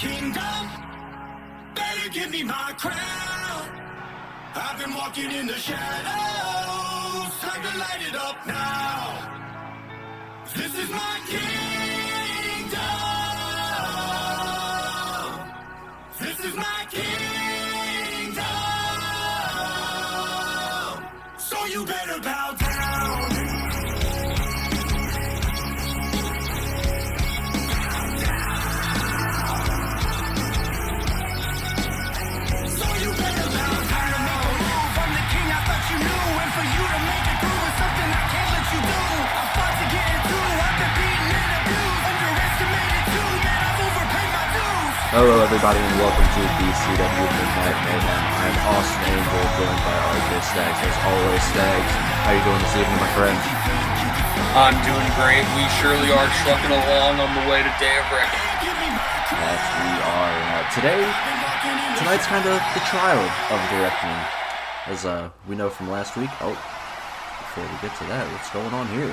kingdom. Better give me my crown. I've been walking in the shadows. Time to light it up now. This is my kingdom. This is my kingdom. So you better bow down. Hello everybody and welcome to BCW Midnight Mayhem. I'm Austin Angel, joined by RJ Staggs. As always, Staggs, how you doing this evening, my friend? I'm doing great. We surely are trucking along on the way to Day of Reckoning. Yes, we are. Tonight's kind of the trial of the Reckoning. As we know from last week. Oh, before we get to that, what's going on here?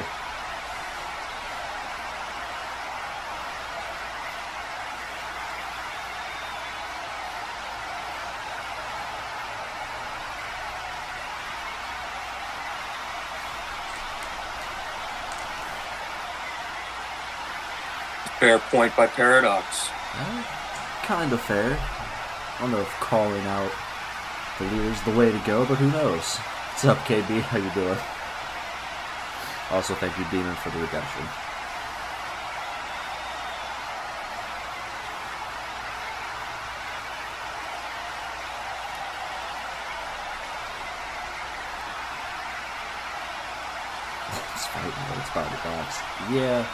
Fair point by Paradox. Kind of fair. I don't know if calling out the leader's the way to go, but who knows? What's up, KB? How you doing? Also, thank you, Demon, for the redemption. It's fighting, it's Paradox. Yeah.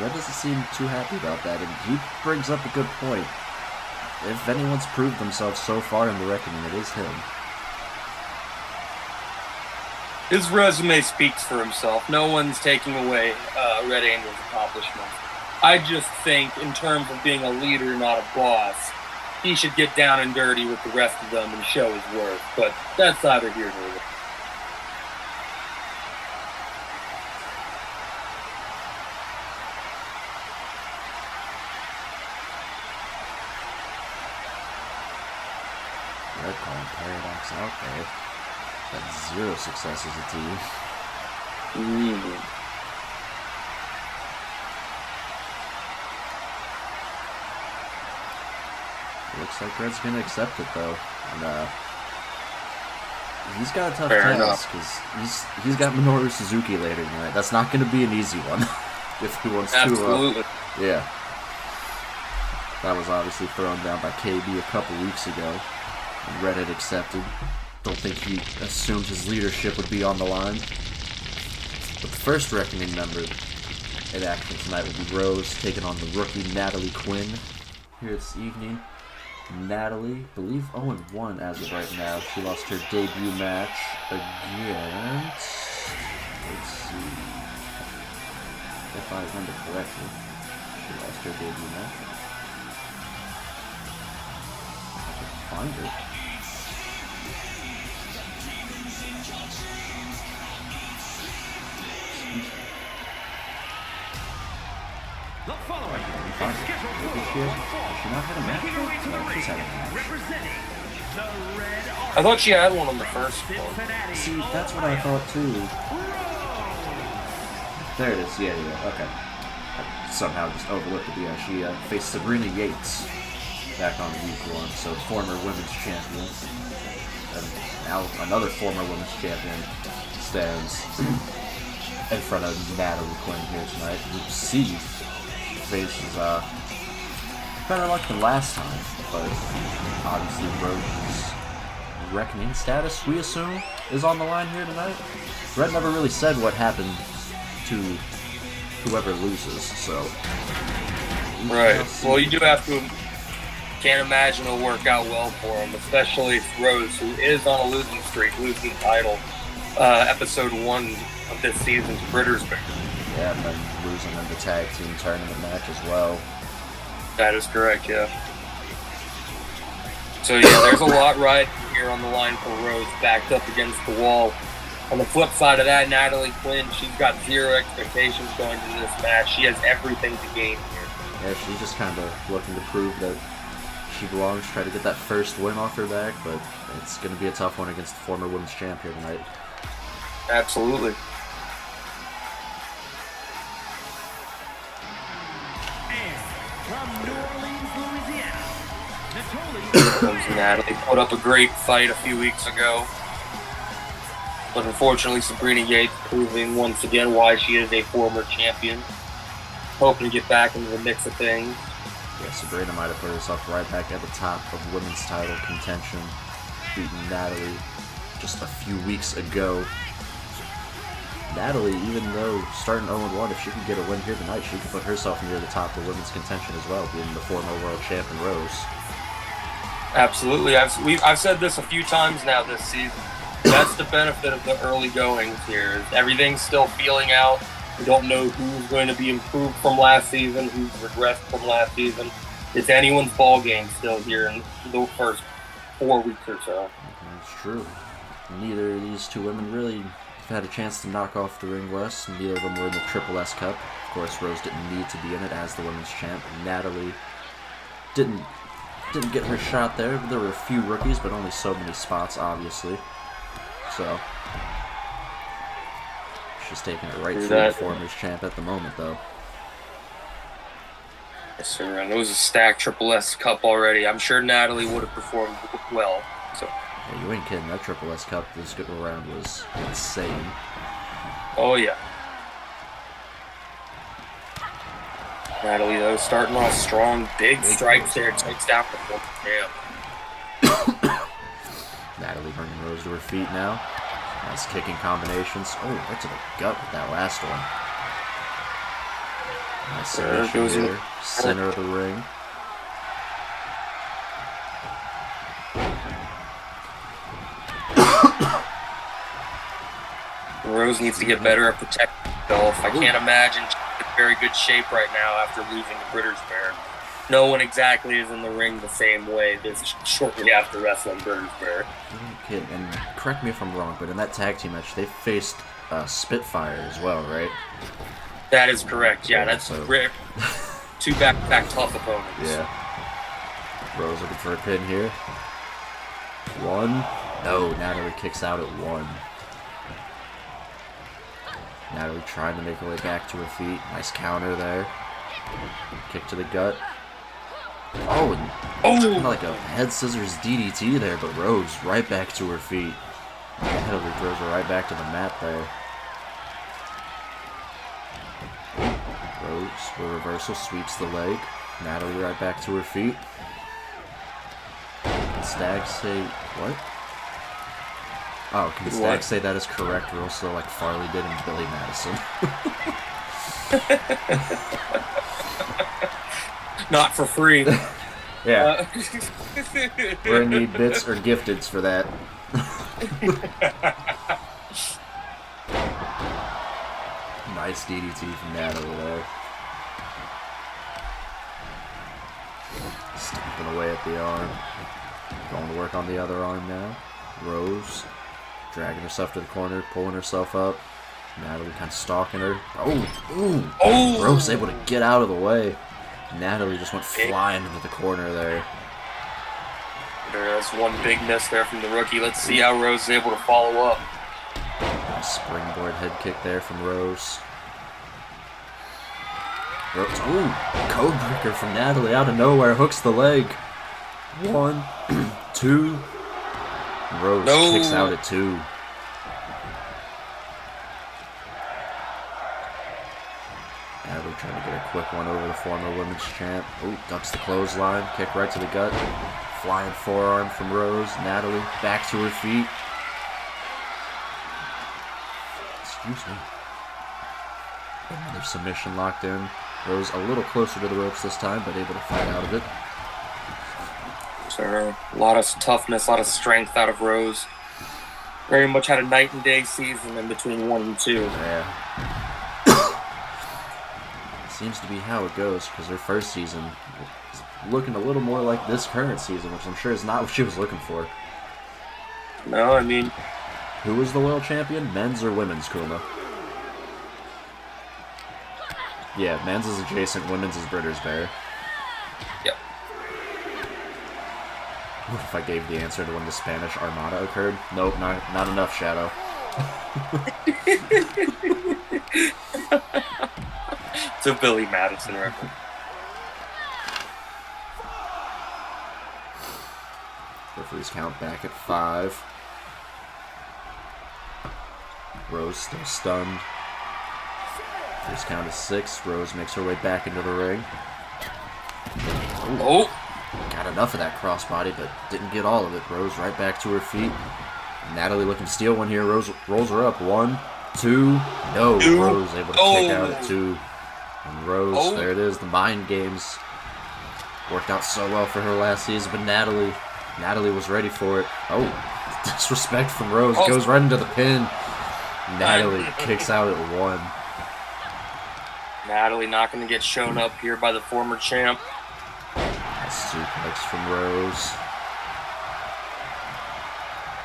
Red doesn't seem too happy about that, and he brings up a good point. If anyone's proved themselves so far in the Reckoning, it is him. His resume speaks for himself. No one's taking away Red Angel's accomplishments. I just think, in terms of being a leader, not a boss, he should get down and dirty with the rest of them and show his worth. But that's either here nor there. Red calling Paradox out there. Got zero success as a team. Looks like Red's gonna accept it though. And he's got a tough task because he's got Minoru Suzuki later tonight. That's not gonna be an easy one if he wants to. Absolutely. Yeah. That was obviously thrown down by KB a couple weeks ago. And Red had accepted. Don't think he assumed his leadership would be on the line. But the first Reckoning member in action tonight will be Rose, taking on the rookie Natalie Quinn here this evening. Natalie, I believe 0-1 as of right now. She lost her debut match against... Let's see. If I remember correctly, she lost her debut match. I can find her. The following is scheduled for she not had a match? No, she's had a match. Representing the Red Army. I thought she had one on the first one. See, that's what I thought too. There it is. Yeah. Okay. I somehow just overlooked it. Yeah, she faced Sabrina Yates back on week 1. So former women's champion, and now another former women's champion stands in front of Natalie Quinn here tonight. We'll see. Faces better luck than last time, but obviously Rose's Reckoning status, we assume, is on the line here tonight. Red never really said what happened to whoever loses, so... Right. Well, you do have to... Can't imagine it'll work out well for him, especially if Rose, who is on a losing streak, losing the title, episode 1 of this season to Brittersburg. Yeah, and then losing in the tag team tournament match as well. That is correct, yeah. So yeah, there's a lot right here on the line for Rose, backed up against the wall. On the flip side of that, Natalie Quinn, she's got zero expectations going into this match. She has everything to gain here. Yeah, she's just kind of looking to prove that she belongs. Try to get that first win off her back, but it's going to be a tough one against the former women's champion tonight. Absolutely. And from New Orleans, Louisiana, Comes Natalie. Put up a great fight a few weeks ago. But unfortunately, Sabrina Yates proving once again why she is a former champion. Hoping to get back into the mix of things. Yeah, Sabrina might have put herself right back at the top of women's title contention, beating Natalie just a few weeks ago. Natalie, even though starting 0-1, if she could get a win here tonight, she could put herself near the top of women's contention as well, being the former world champion Rose. Absolutely. I've said this a few times now this season. That's the benefit of the early goings here. Everything's still feeling out. We don't know who's going to be improved from last season, who's regressed from last season. It's anyone's ball game still here in the first 4 weeks or so. That's true. Neither of these two women really have had a chance to knock off the Ring West. Neither of them were in the Triple S Cup. Of course, Rose didn't need to be in it as the women's champ. Natalie didn't get her shot there. There were a few rookies, but only so many spots, obviously. So she's taking it right through the former's champ at the moment, though. Yes, sir. And it was a stacked Triple S Cup already. I'm sure Natalie would have performed well. So. Yeah, you ain't kidding. That Triple S Cup this go around was insane. Oh, yeah. Natalie, though, starting off strong. Big strikes there. Takes down the full champ. Natalie bringing Rose to her feet now. Nice kicking combinations. Oh, right to the gut with that last one. Nice submission here. Center of the ring. Rose needs to get better at protecting herself. I can't imagine she's in very good shape right now after losing to British Bear. No one exactly is in the ring the same way this shortly after wrestling British Bear. Kid, and correct me if I'm wrong, but in that tag team match, they faced Spitfire as well, right? That is correct. Yeah, that's so. Two back-to-back tough opponents. Yeah. Rose looking for a pin here. One. No, Natalie kicks out at one. Natalie trying to make her way back to her feet. Nice counter there. Kick to the gut. Oh, and kind of like a head scissors DDT there, but Rose right back to her feet. Natalie throws her right back to the mat there. Rose, with reversal, sweeps the leg. Natalie right back to her feet. Can Stag say what? Oh, can Stag say that is correct, or also like Farley did in Billy Madison? Not for free. Yeah. We're gonna need bits or gifteds for that. Nice DDT from Natalie there. Stamping away at the arm. Going to work on the other arm now. Rose dragging herself to the corner, pulling herself up. Natalie kind of stalking her. Oh! Rose able to get out of the way. Natalie just went flying into the corner there. There's one big miss there from the rookie. Let's see how Rose is able to follow up. Nice springboard head kick there from Rose. Code breaker from Natalie out of nowhere. Hooks the leg. 1, 2. Rose kicks out at 2. Natalie trying to get a quick one over the former women's champ. Ducks the clothesline. Kick right to the gut. Flying forearm from Rose. Natalie back to her feet. Excuse me. Another submission locked in. Rose a little closer to the ropes this time, but able to fight out of it. So, a lot of toughness, a lot of strength out of Rose. Very much had a night and day season in between 1 and 2. Yeah. Seems to be how it goes, because her first season is looking a little more like this current season, which I'm sure is not what she was looking for. No, I mean... Who was the world champion? Men's or women's, Kuma? Yeah, men's is adjacent, women's is British Bear. Yep. What if I gave the answer to when the Spanish Armada occurred? Nope, not enough, Shadow. It's a Billy Madison record. Referees count back at 5. Rose still stunned. First count is 6. Rose makes her way back into the ring. Ooh. Oh! Got enough of that crossbody, but didn't get all of it. Rose right back to her feet. Natalie looking to steal one here. Rose rolls her up. 1, 2. No. Rose able to kick out at 2. And Rose, there it is. The mind games worked out so well for her last season, but Natalie was ready for it. Oh, disrespect from Rose. Goes right into the pin. Natalie kicks out at 1. Natalie not going to get shown up here by the former champ. A suplex from Rose.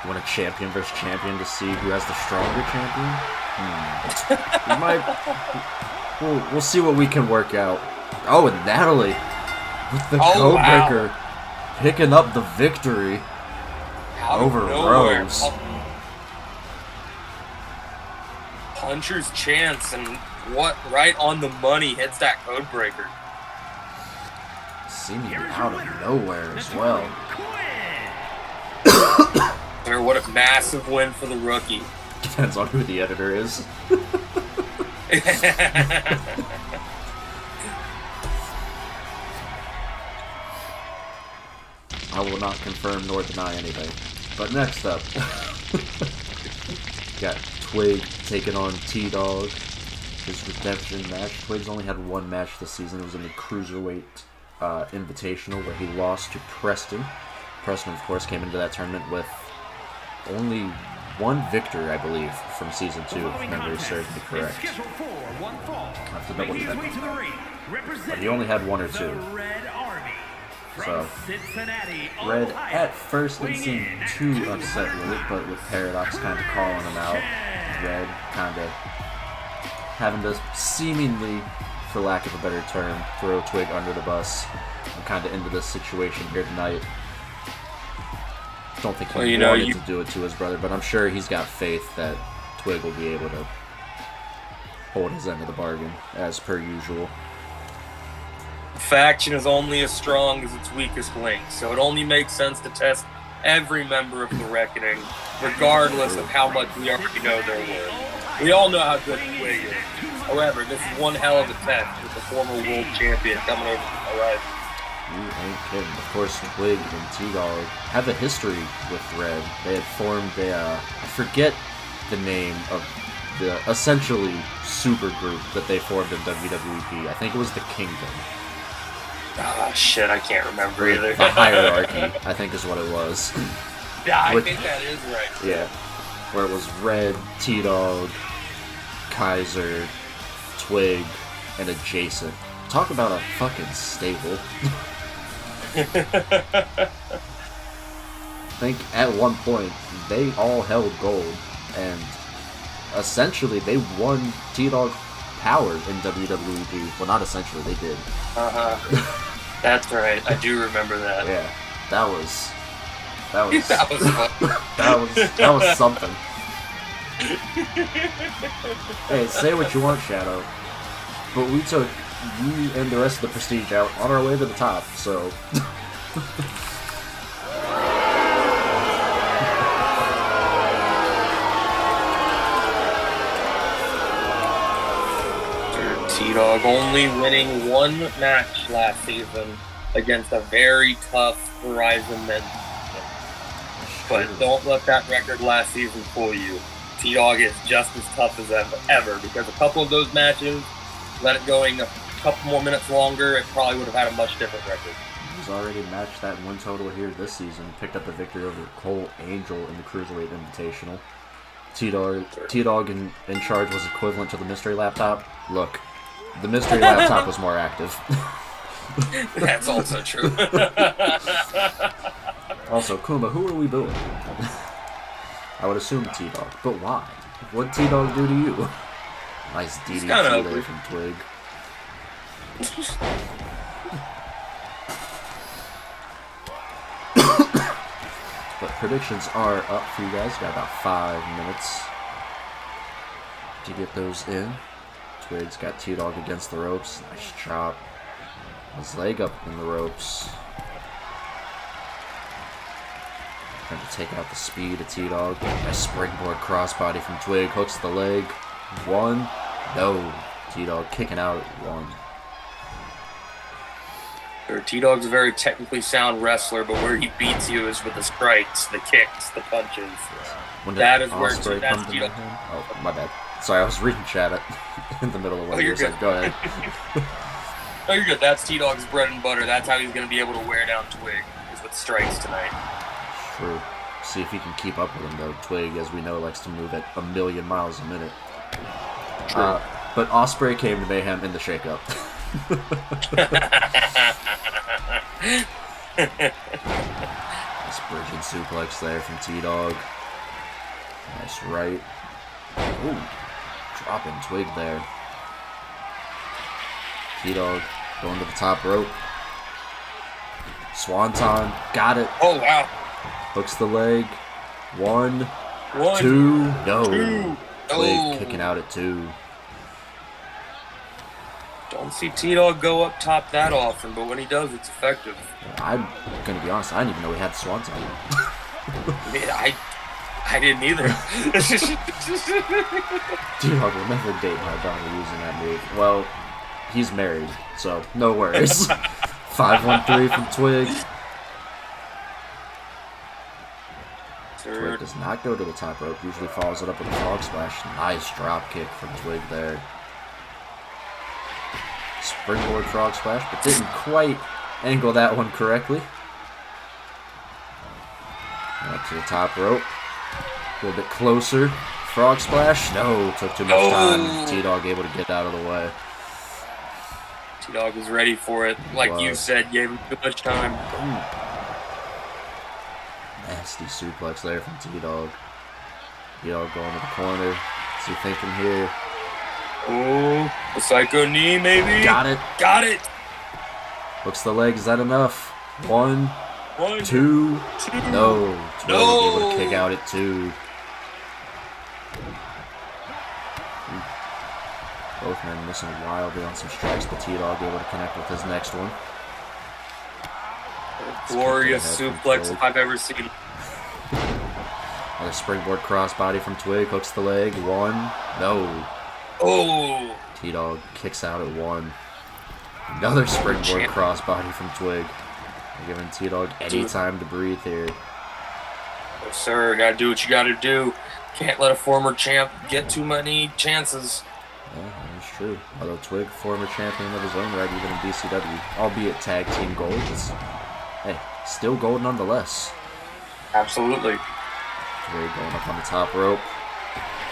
You want a champion versus champion to see who has the stronger champion? We might. We'll see what we can work out. Oh, and Natalie with the codebreaker picking up the victory over Rose. Puncher's chance, and what? Right on the money hits that codebreaker. Seemingly out of nowhere as well. What a massive win for the rookie. Depends on who the editor is. I will not confirm nor deny anything. But next up, got Twig taking on T-Dog. His redemption match. Twig's only had one match this season. It was in the Cruiserweight Invitational where he lost to Preston. Preston, of course, came into that tournament with only one victory, I believe, from Season 2, if memory serves me correct. I have to double check. But he only had one or two. So, Red at first didn't seem too upset with it, but with Paradox kind of calling him out, Red kind of having to seemingly, for lack of a better term, throw Twig under the bus and kind of into this situation here tonight. Don't think he wanted to do it to his brother, but I'm sure he's got faith that Twig will be able to hold his end of the bargain, as per usual. The faction is only as strong as its weakest link, so it only makes sense to test every member of the Reckoning, regardless of how much we already know their worth. We all know how good Twig is. However, this is one hell of a test with the former world champion coming over to the horizon. You ain't kidding. Of course, Twig and T-Dog have a history with Red. They had formed a, I forget the name of the essentially super group that they formed in WWEP. I think it was the Kingdom. Ah, shit, I can't remember either. The Hierarchy, I think is what it was. Yeah, I think that is right. Yeah. Where it was Red, T-Dog, Kaiser, Twig, and Adjacent. Talk about a fucking stable. I think at one point they all held gold, and essentially they won T-Dog power in WWEP. Well, not essentially, they did. That's right. I do remember that. Yeah, that was fun. that was something. Hey, say what you want, Shadow, but we took you and the rest of the Prestige out on our way to the top, so... T-Dog only winning one match last season against a very tough Horizon men. But don't let that record last season fool you. T-Dog is just as tough as ever because a couple of those matches, let it going a couple more minutes longer, it probably would have had a much different record. He's already matched that win total here this season. Picked up the victory over Cole Angel in the Cruiserweight Invitational. T-Dog in charge was equivalent to the mystery laptop. Look, the mystery laptop was more active. That's also true. Also, Kuma, who are we booing? I would assume T-Dog, but why? What'd T-Dog do to you? Nice DDT there from Twig. predictions are up for you guys. Got about 5 minutes to get those in. Twig's got T-Dog against the ropes. Nice chop. His leg up in the ropes. Trying to take out the speed of T-Dog. Nice springboard crossbody from Twig. Hooks the leg. 1. No. T-Dog kicking out at 1. T-Dog's a very technically sound wrestler, but where he beats you is with the strikes, the kicks, the punches. That is where that's T-Dog. Oh, my bad. Sorry, I was reading chat in the middle of what you said. Go ahead. Oh, you're good. That's T-Dog's bread and butter. That's how he's going to be able to wear down Twig, is with strikes tonight. True. See if he can keep up with him, though. Twig, as we know, likes to move at 1,000,000 miles a minute. True. But Ospreay came to Mayhem in the shakeup. Nice bridging suplex there from T-Dog. Nice right. Ooh, dropping Twig there. T-Dog going to the top rope. Swanton, got it. Oh, wow. Hooks the leg. 1, 1, 2, no. 2. Twig kicking out at 2. Don't see T-Dog go up top that often, but when he does, it's effective. I'm gonna be honest, I didn't even know he had Swanton. I didn't either. T-Dog will never date my daughter using that move. Well, he's married, so no worries. 5-1-3 from Twig. Twig does not go to the top rope. Usually follows it up with a frog splash. Nice drop kick from Twig there. Springboard frog splash, but didn't quite angle that one correctly. Up to the top rope. A little bit closer. Frog splash. No, took too much time. T-Dog able to get out of the way. T-Dog was ready for it. Like you said, gave him too much time. Ooh. Nasty suplex there from T-Dog. T-Dog going to the corner. What's he thinking here? Oh, a psycho knee, maybe? Got it. Got it. Hooks the leg. Is that enough? 1, 1, 2. No. Twig No. able to kick out at 2. Both men missing wildly on some strikes, but T-Dog able to connect with his next one. Glorious suplex if I've ever seen. Another springboard crossbody from Twig. Hooks the leg. 1. No. Oh. T-Dog kicks out at 1. Another springboard crossbody from Twig. Giving T-Dog any time to breathe here. Yes, sir. Gotta do what you gotta do. Can't let a former champ get too many chances. Yeah, that's true. Although Twig, former champion of his own right, even in BCW, albeit tag team gold, it's, hey, still gold nonetheless. Absolutely. Twig going up on the top rope.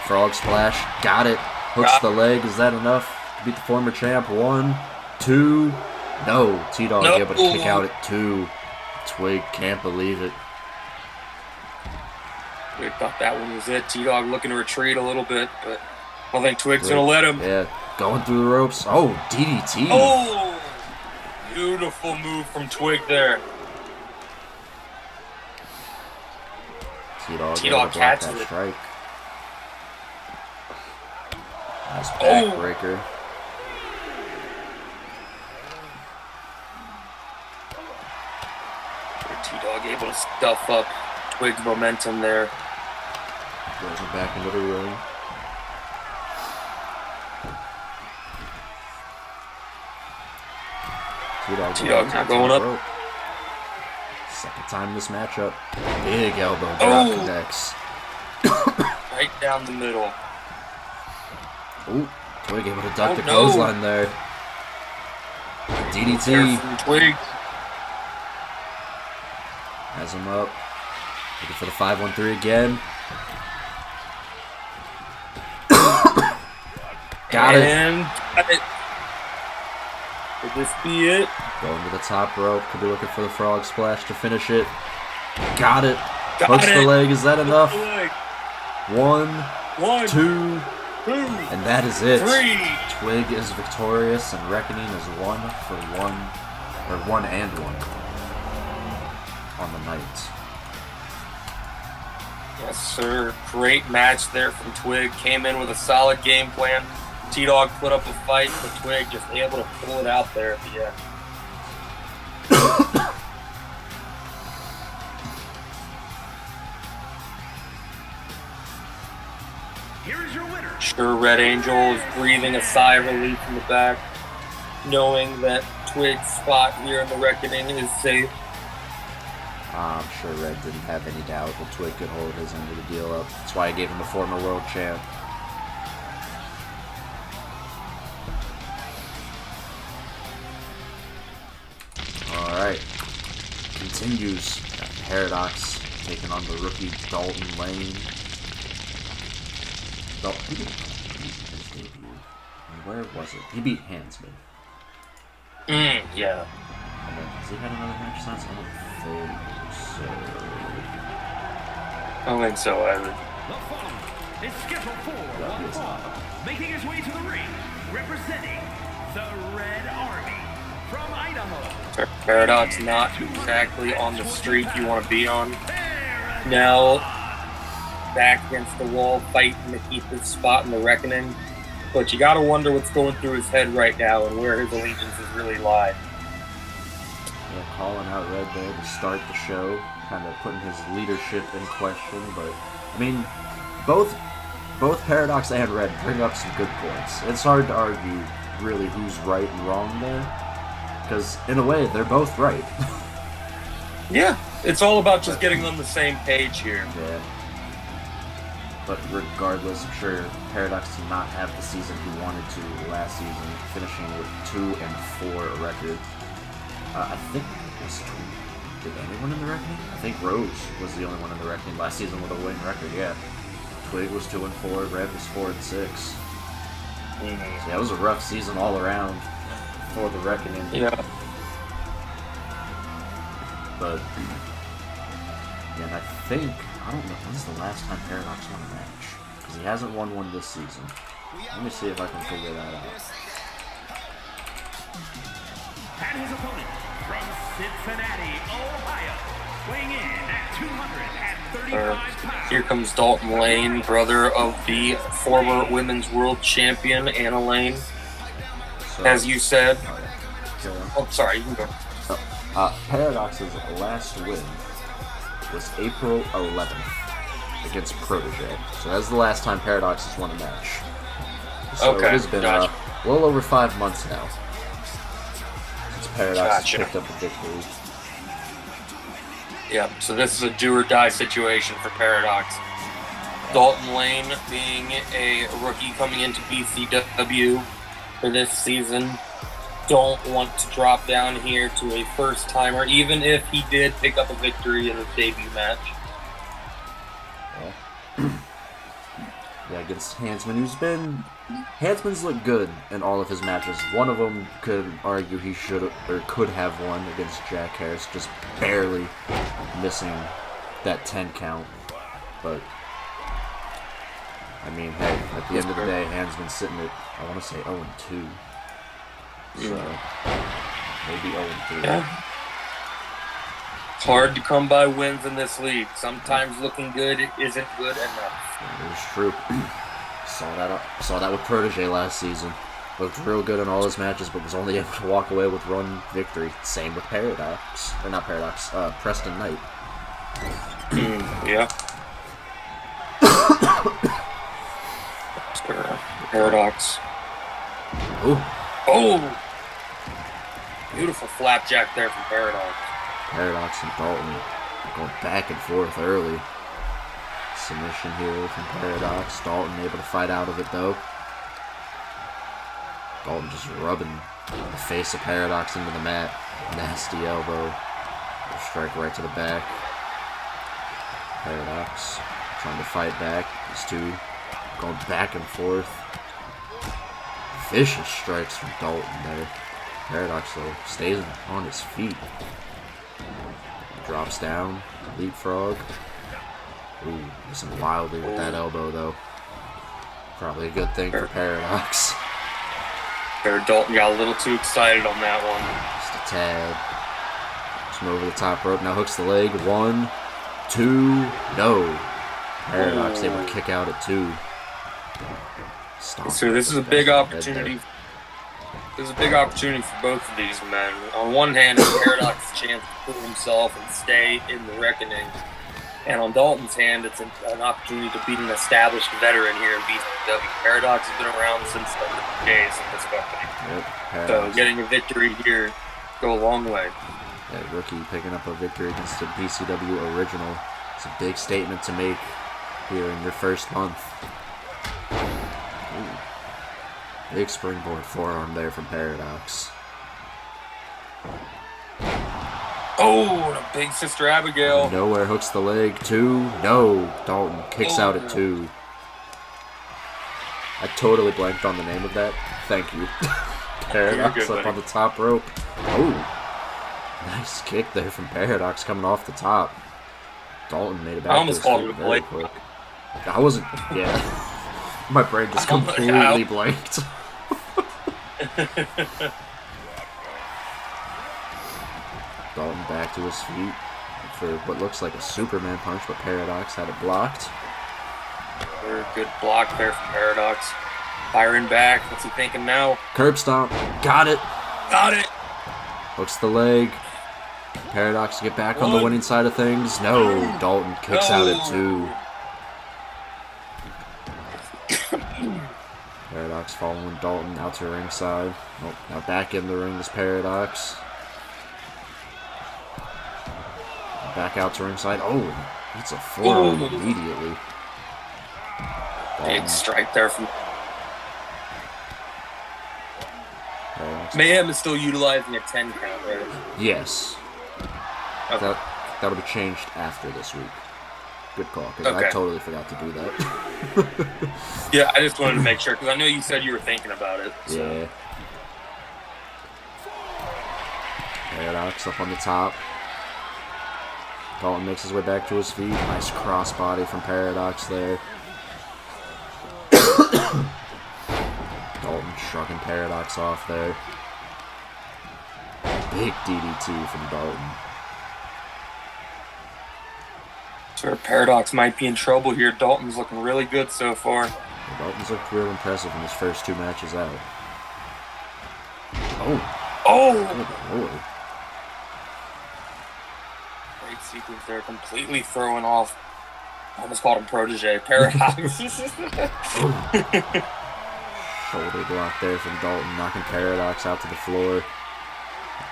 Frog splash. Got it. Hooks the leg. Is that enough to beat the former champ? 1, 2. No. T-Dog able to kick out at 2. Twig can't believe it. We thought that one was it. T-Dog looking to retreat a little bit, but I don't think Twig's going to let him. Yeah. Going through the ropes. Oh, DDT. Oh! Beautiful move from Twig there. T-Dog catches that strike. Nice backbreaker. T-Dog able to stuff up Twig's momentum there. Goes him back into the ring. T-Dog not going up. Rope. Second time this matchup. Big elbow drop connects. Right down the middle. Ooh, Twig able to duck the clothesline there. DDT. Twig. Has him up. Looking for the 5-1-3 again. Got it. Could this be it? Going to the top rope. Could be looking for the frog splash to finish it. Got it. Hooks the leg. Is that enough? 1, 2. And that is it. 3. Twig is victorious, and Reckoning is 1-for-1, or 1-and-1 on the night. Yes, sir. Great match there from Twig. Came in with a solid game plan. T-Dog put up a fight, but Twig just able to pull it out there at the end. Here is your winner. Sure, Red Angel is breathing a sigh of relief from the back, knowing that Twig's spot here in the Reckoning is safe. I'm sure Red didn't have any doubt that Twig could hold his end of the deal up. That's why I gave him the former world champ. Alright. Continues. Got Paradox taking on the rookie Dalton Lane. He beat his debut. Where was it? He beat Hansman. Yeah. And then, has he had another match since? I don't think so. I don't think so either. The following is scheduled for one fall. Making his way to the ring, representing the Red Army from Idaho. Paradox not exactly on the streak you want to be on. Now, back against the wall, fighting to keep his spot in the Reckoning. But you gotta wonder what's going through his head right now and where his allegiances really lie. Yeah, calling out Red there to start the show, kind of putting his leadership in question. But I mean, both Paradox and Red bring up some good points. It's hard to argue really who's right and wrong there, because in a way they're both right. Yeah, it's all about just getting on the same page here. Yeah. But regardless, I'm sure Paradox did not have the season he wanted to last season, finishing with 2-4 record. I think did anyone in the Reckoning? I think Rose was the only one in the Reckoning last season with a winning record. Yeah, Twig was 2-4, Red was 4-6. So yeah, it was a rough season all around for the Reckoning. Yeah. But yeah, and I think I don't know when's the last time Paradox won a match, because he hasn't won one this season. Let me see if I can figure that out. And his opponent from Cincinnati, Ohio, weighing in at 235 pounds. Here comes Dalton Lane, brother of the former women's world champion, Anna Lane. So, As you said. oh, Sorry, you can go. Paradox's last win was April 11th against Protege. So that's the last time Paradox has won a match. So Okay, it has been gotcha. a little over 5 months now since Paradox Gotcha. has picked up a victory. Yep, so this is a do-or-die situation for Paradox. Dalton Lane being a rookie coming into BCW for this season. Don't want to drop down here to a first-timer, even if he did pick up a victory in his debut match. Well, yeah, against Hansman, Hansman's looked good in all of his matches. One of them could argue he should or could have won against Jack Harris, just barely missing that 10 count. But I mean, hey, at the end of the day, Hansman's sitting at, I want to say 0-2. So, maybe 0-3. Yeah. Hard to come by wins in this league. Sometimes looking good isn't good enough. It is true. Saw that with Protege last season. Looked real good in all his matches, but was only able to walk away with one victory. Same with Paradox. Or not Paradox, Preston Knight. Yeah. Paradox. Ooh. Oh! Beautiful flapjack there from Paradox. Paradox and Dalton going back and forth early. Submission here from Paradox. Dalton able to fight out of it though. Dalton just rubbing the face of Paradox into the mat. Nasty elbow. Strike right to the back. Paradox trying to fight back. These two going back and forth. Vicious strikes from Dalton there. Paradox though stays on his feet. Drops down, leapfrog. Ooh, missing wildly with that elbow though. Probably a good thing for Paradox. Dalton got a little too excited on that one. Just a tad. Just over the top rope. Now hooks the leg. 1, 2, no. Paradox able to kick out at 2. So this is a big opportunity. This is a big opportunity for both of these men. On one hand, it's Paradox's chance to prove himself and stay in the reckoning. And on Dalton's hand, it's an opportunity to beat an established veteran here in BCW. Paradox has been around since the days of this company. Yep, so getting a victory here go a long way. Yeah, rookie picking up a victory against the BCW original. It's a big statement to make here in your first month. Ooh. Big springboard forearm there from Paradox. Oh, and a big Sister Abigail. Nowhere hooks the leg. 2. No. Dalton kicks out at 2. I totally blanked on the name of that. Thank you. Paradox up on the top rope. Oh. Nice kick there from Paradox coming off the top. Dalton made it back. I almost called it a very quick. I wasn't. Yeah. My brain just completely blanked. Dalton back to his feet for what looks like a Superman punch, but Paradox had it blocked. Very good block there from Paradox. Firing back. What's he thinking now? Curb stomp. Got it. Got it. Hooks the leg. Paradox to get back on the winning side of things. No. Dalton kicks out at 2. Paradox following Dalton out to ringside. Oh, now back in the ring is Paradox. Back out to ringside. Oh, it's a forearm immediately. Big strike there from Mayhem is still utilizing a 10 count, right? Yes. Okay. That'll be changed after this week. Good call, because I totally forgot to do that. Yeah, I just wanted to make sure, because I know you said you were thinking about it. So. Yeah. Paradox up on the top. Dalton makes his way back to his feet. Nice crossbody from Paradox there. Dalton shrugging Paradox off there. Big DDT from Dalton. Sure, Paradox might be in trouble here. Dalton's looking really good so far. Yeah, Dalton's looked real impressive in his first 2 matches out. Oh! Oh! Good Lord. Great sequence there, completely throwing off. I almost called him Protege. Paradox. Shoulder block there from Dalton, knocking Paradox out to the floor.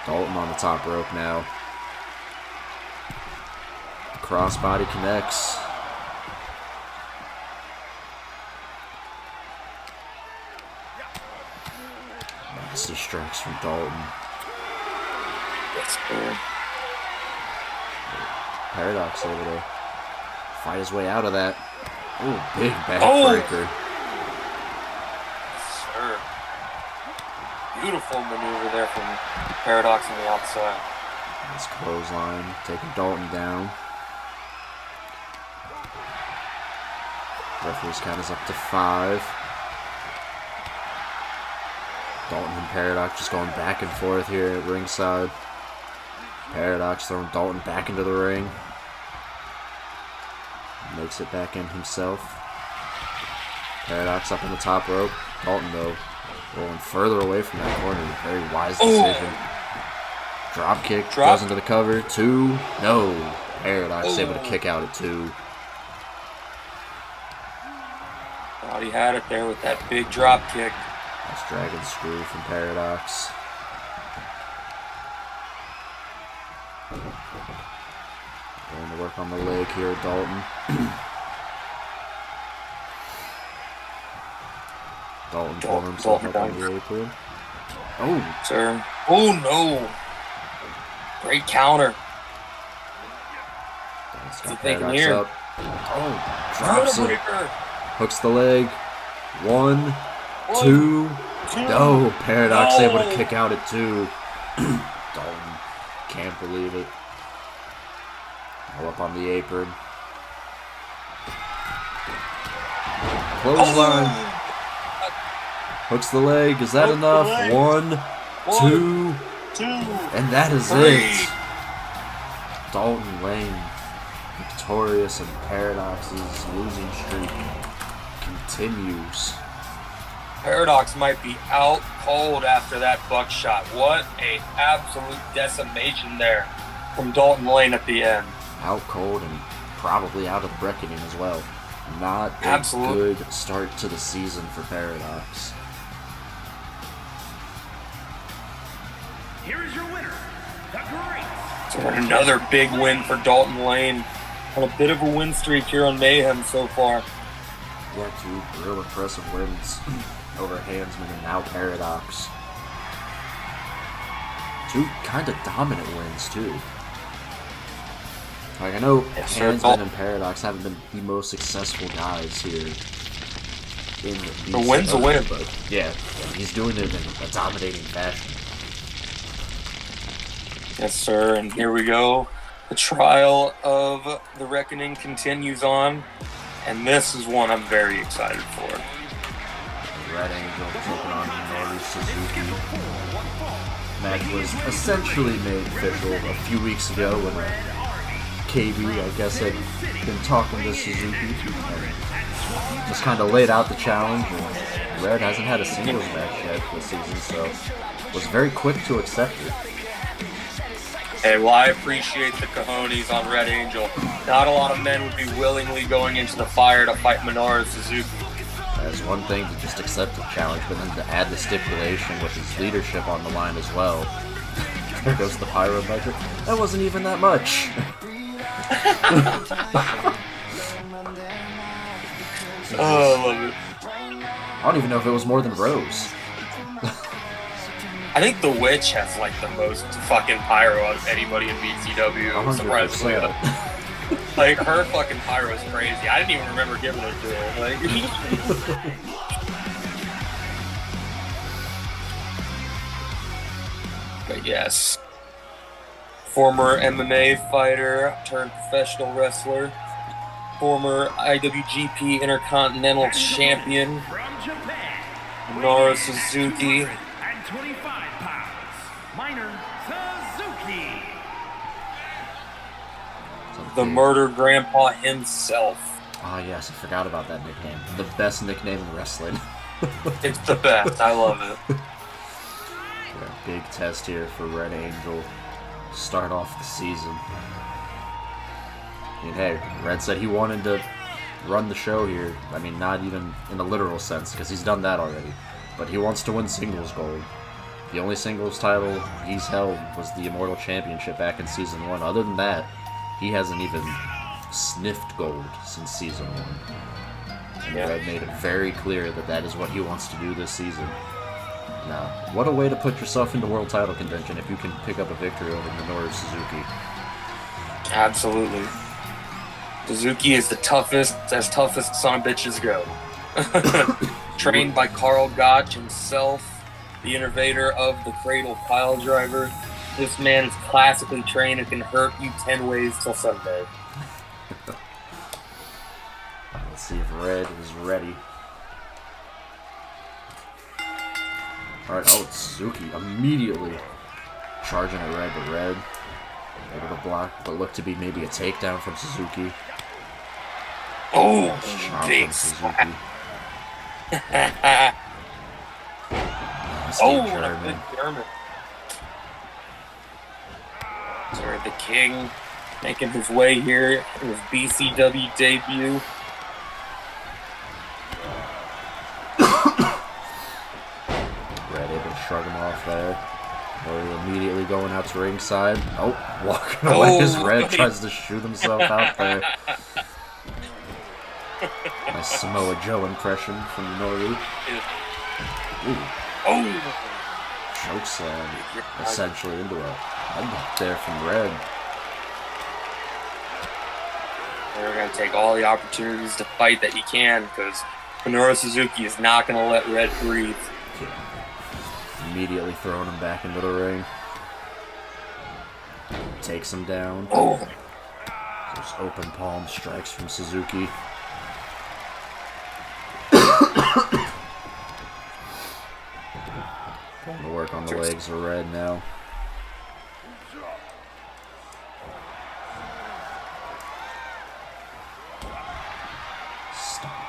Dalton on the top rope now. Crossbody connects. Nasty strikes from Dalton. That's cool. Paradox able to fight his way out of that. Ooh, big backbreaker. Sure. Beautiful maneuver there from Paradox on the outside. Nice clothesline, taking Dalton down. Referee's count is up to 5. Dalton and Paradox just going back and forth here at ringside. Paradox throwing Dalton back into the ring. Makes it back in himself. Paradox up on the top rope. Dalton, though, rolling further away from that corner. Very wise decision. Drop kick. Goes into the cover. 2. No. Paradox able to kick out at 2. Thought he had it there with that big drop kick. Nice dragon screw from Paradox. Going to work on the leg here, Dalton. Dalton pulling himself up on the apron. Oh, sir. Oh no! Great counter. Dalton's What's got he thinking Paradox here? up. Oh, drops him. Breaker. Hooks the leg. 1, 2. No, Paradox able to kick out at 2. Dalton can't believe it. Now up on the apron. Clothesline. Hooks the leg. Is that enough? 1, 2. And that is it. Dalton laying victorious, and Paradox's losing streak continues. Paradox might be out cold after that buckshot. What a absolute decimation there from Dalton Lane at the end. Out cold and probably out of the reckoning as well. Not a Absolutely. good start to the season for Paradox. Here is your winner, the Great. So another big win for Dalton Lane. On a bit of a win streak here on Mayhem so far. Yeah, two real impressive wins over Handsman and now Paradox. Two kind of dominant wins, too. Like, I know Handsman and Paradox haven't been the most successful guys here in the A win's a win. But yeah, he's doing it in a dominating fashion. Yes, sir, and here we go. The trial of the reckoning continues on, and this is one I'm very excited for. Red Angel taking on Minoru Suzuki. Match was essentially made official a few weeks ago when KB, I guess, had been talking to Suzuki and just kind of laid out the challenge. And Red hasn't had a singles match yet this season, so was very quick to accept it. Hey, well, I appreciate the cojones on Red Angel. Not a lot of men would be willingly going into the fire to fight Minoru Suzuki. It's one thing to just accept the challenge, but then to add the stipulation with his leadership on the line as well. There goes the pyro budget. That wasn't even that much. Oh, I love it. I don't even know if it was more than Rose. I think the Witch has like the most fucking pyro out of anybody in BCW, 100%. surprisingly. Like, her fucking pyro is crazy. I didn't even remember giving it to her. Like, but yes. Former MMA fighter turned professional wrestler. Former IWGP Intercontinental Champion. From Japan, Minoru Suzuki. and 25 pounds, Minor Suzuki. The Murder Grandpa himself. Ah, yes, I forgot about that nickname. The best nickname in wrestling. It's the best. I love it. Yeah, big test here for Red Angel. Start off the season. I mean, hey, Red said he wanted to run the show here. I mean, not even in a literal sense, because he's done that already. But he wants to win singles gold. The only singles title he's held was the Immortal Championship back in Season 1. Other than that, he hasn't even sniffed gold since Season 1. And Red made it very clear that that is what he wants to do this season. Now, what a way to put yourself into world title contention if you can pick up a victory over Minoru Suzuki. Absolutely. Suzuki is the toughest, as toughest son of bitches go. Trained by Carl Gotch himself, the innovator of the Cradle Pile Driver. This man is classically trained and can hurt you 10 ways till Sunday. Let's see if Red is ready. Alright, oh, it's Suzuki immediately charging at Red, but Red able to block what looked to be maybe a takedown from Suzuki. Oh, Chomp big from Suzuki. slap. Steve Oh, German. a big German. Sorry, the King making his way here in his BCW debut. Red able to shrug him off there. Or immediately going out to ringside. Oh, walking away as Red tries to shoot himself out there. Nice Samoa Joe impression from Noru. Ooh, Oh, choke slam essentially into a headlock there from Red. they're going to take all the opportunities to fight that he can because Minoru Suzuki is not going to let Red breathe. Immediately throwing him back into the ring. Takes him down. Oh, There's open palm strikes from Suzuki. Going to work on the legs of Red now.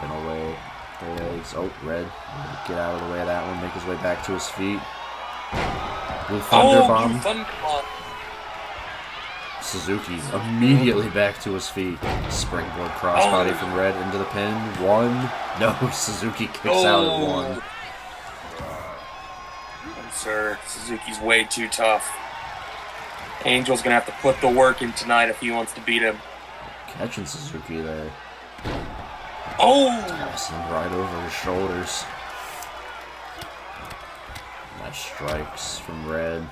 chopping away the legs. Oh, Red. Get out of the way of that one. Make his way back to his feet. Blue Thunder Bomb. Blue Thunder Bomb. Suzuki immediately back to his feet. Springboard crossbody from Red into the pin. 1. No, Suzuki kicks out at 1. Sir, Suzuki's way too tough. Angel's gonna have to put the work in tonight if he wants to beat him. Catching Suzuki there. Oh! Him right over his shoulders. Nice strikes from Red.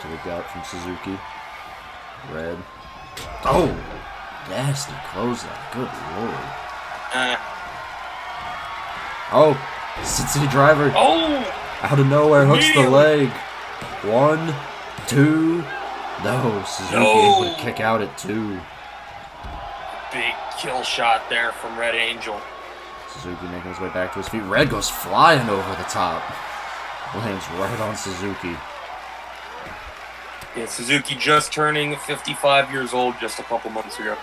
To the gut from Suzuki. Red. Oh! Nasty clothesline. Good lord. Oh! Sitsy driver. Oh! Out of nowhere, hooks the leg. 1, 2. No, Suzuki able to kick out at 2. Big kill shot there from Red Angel. Suzuki making his way back to his feet. Red goes flying over the top. Lands right on Suzuki. Yeah, Suzuki just turning 55 years old just a couple months ago.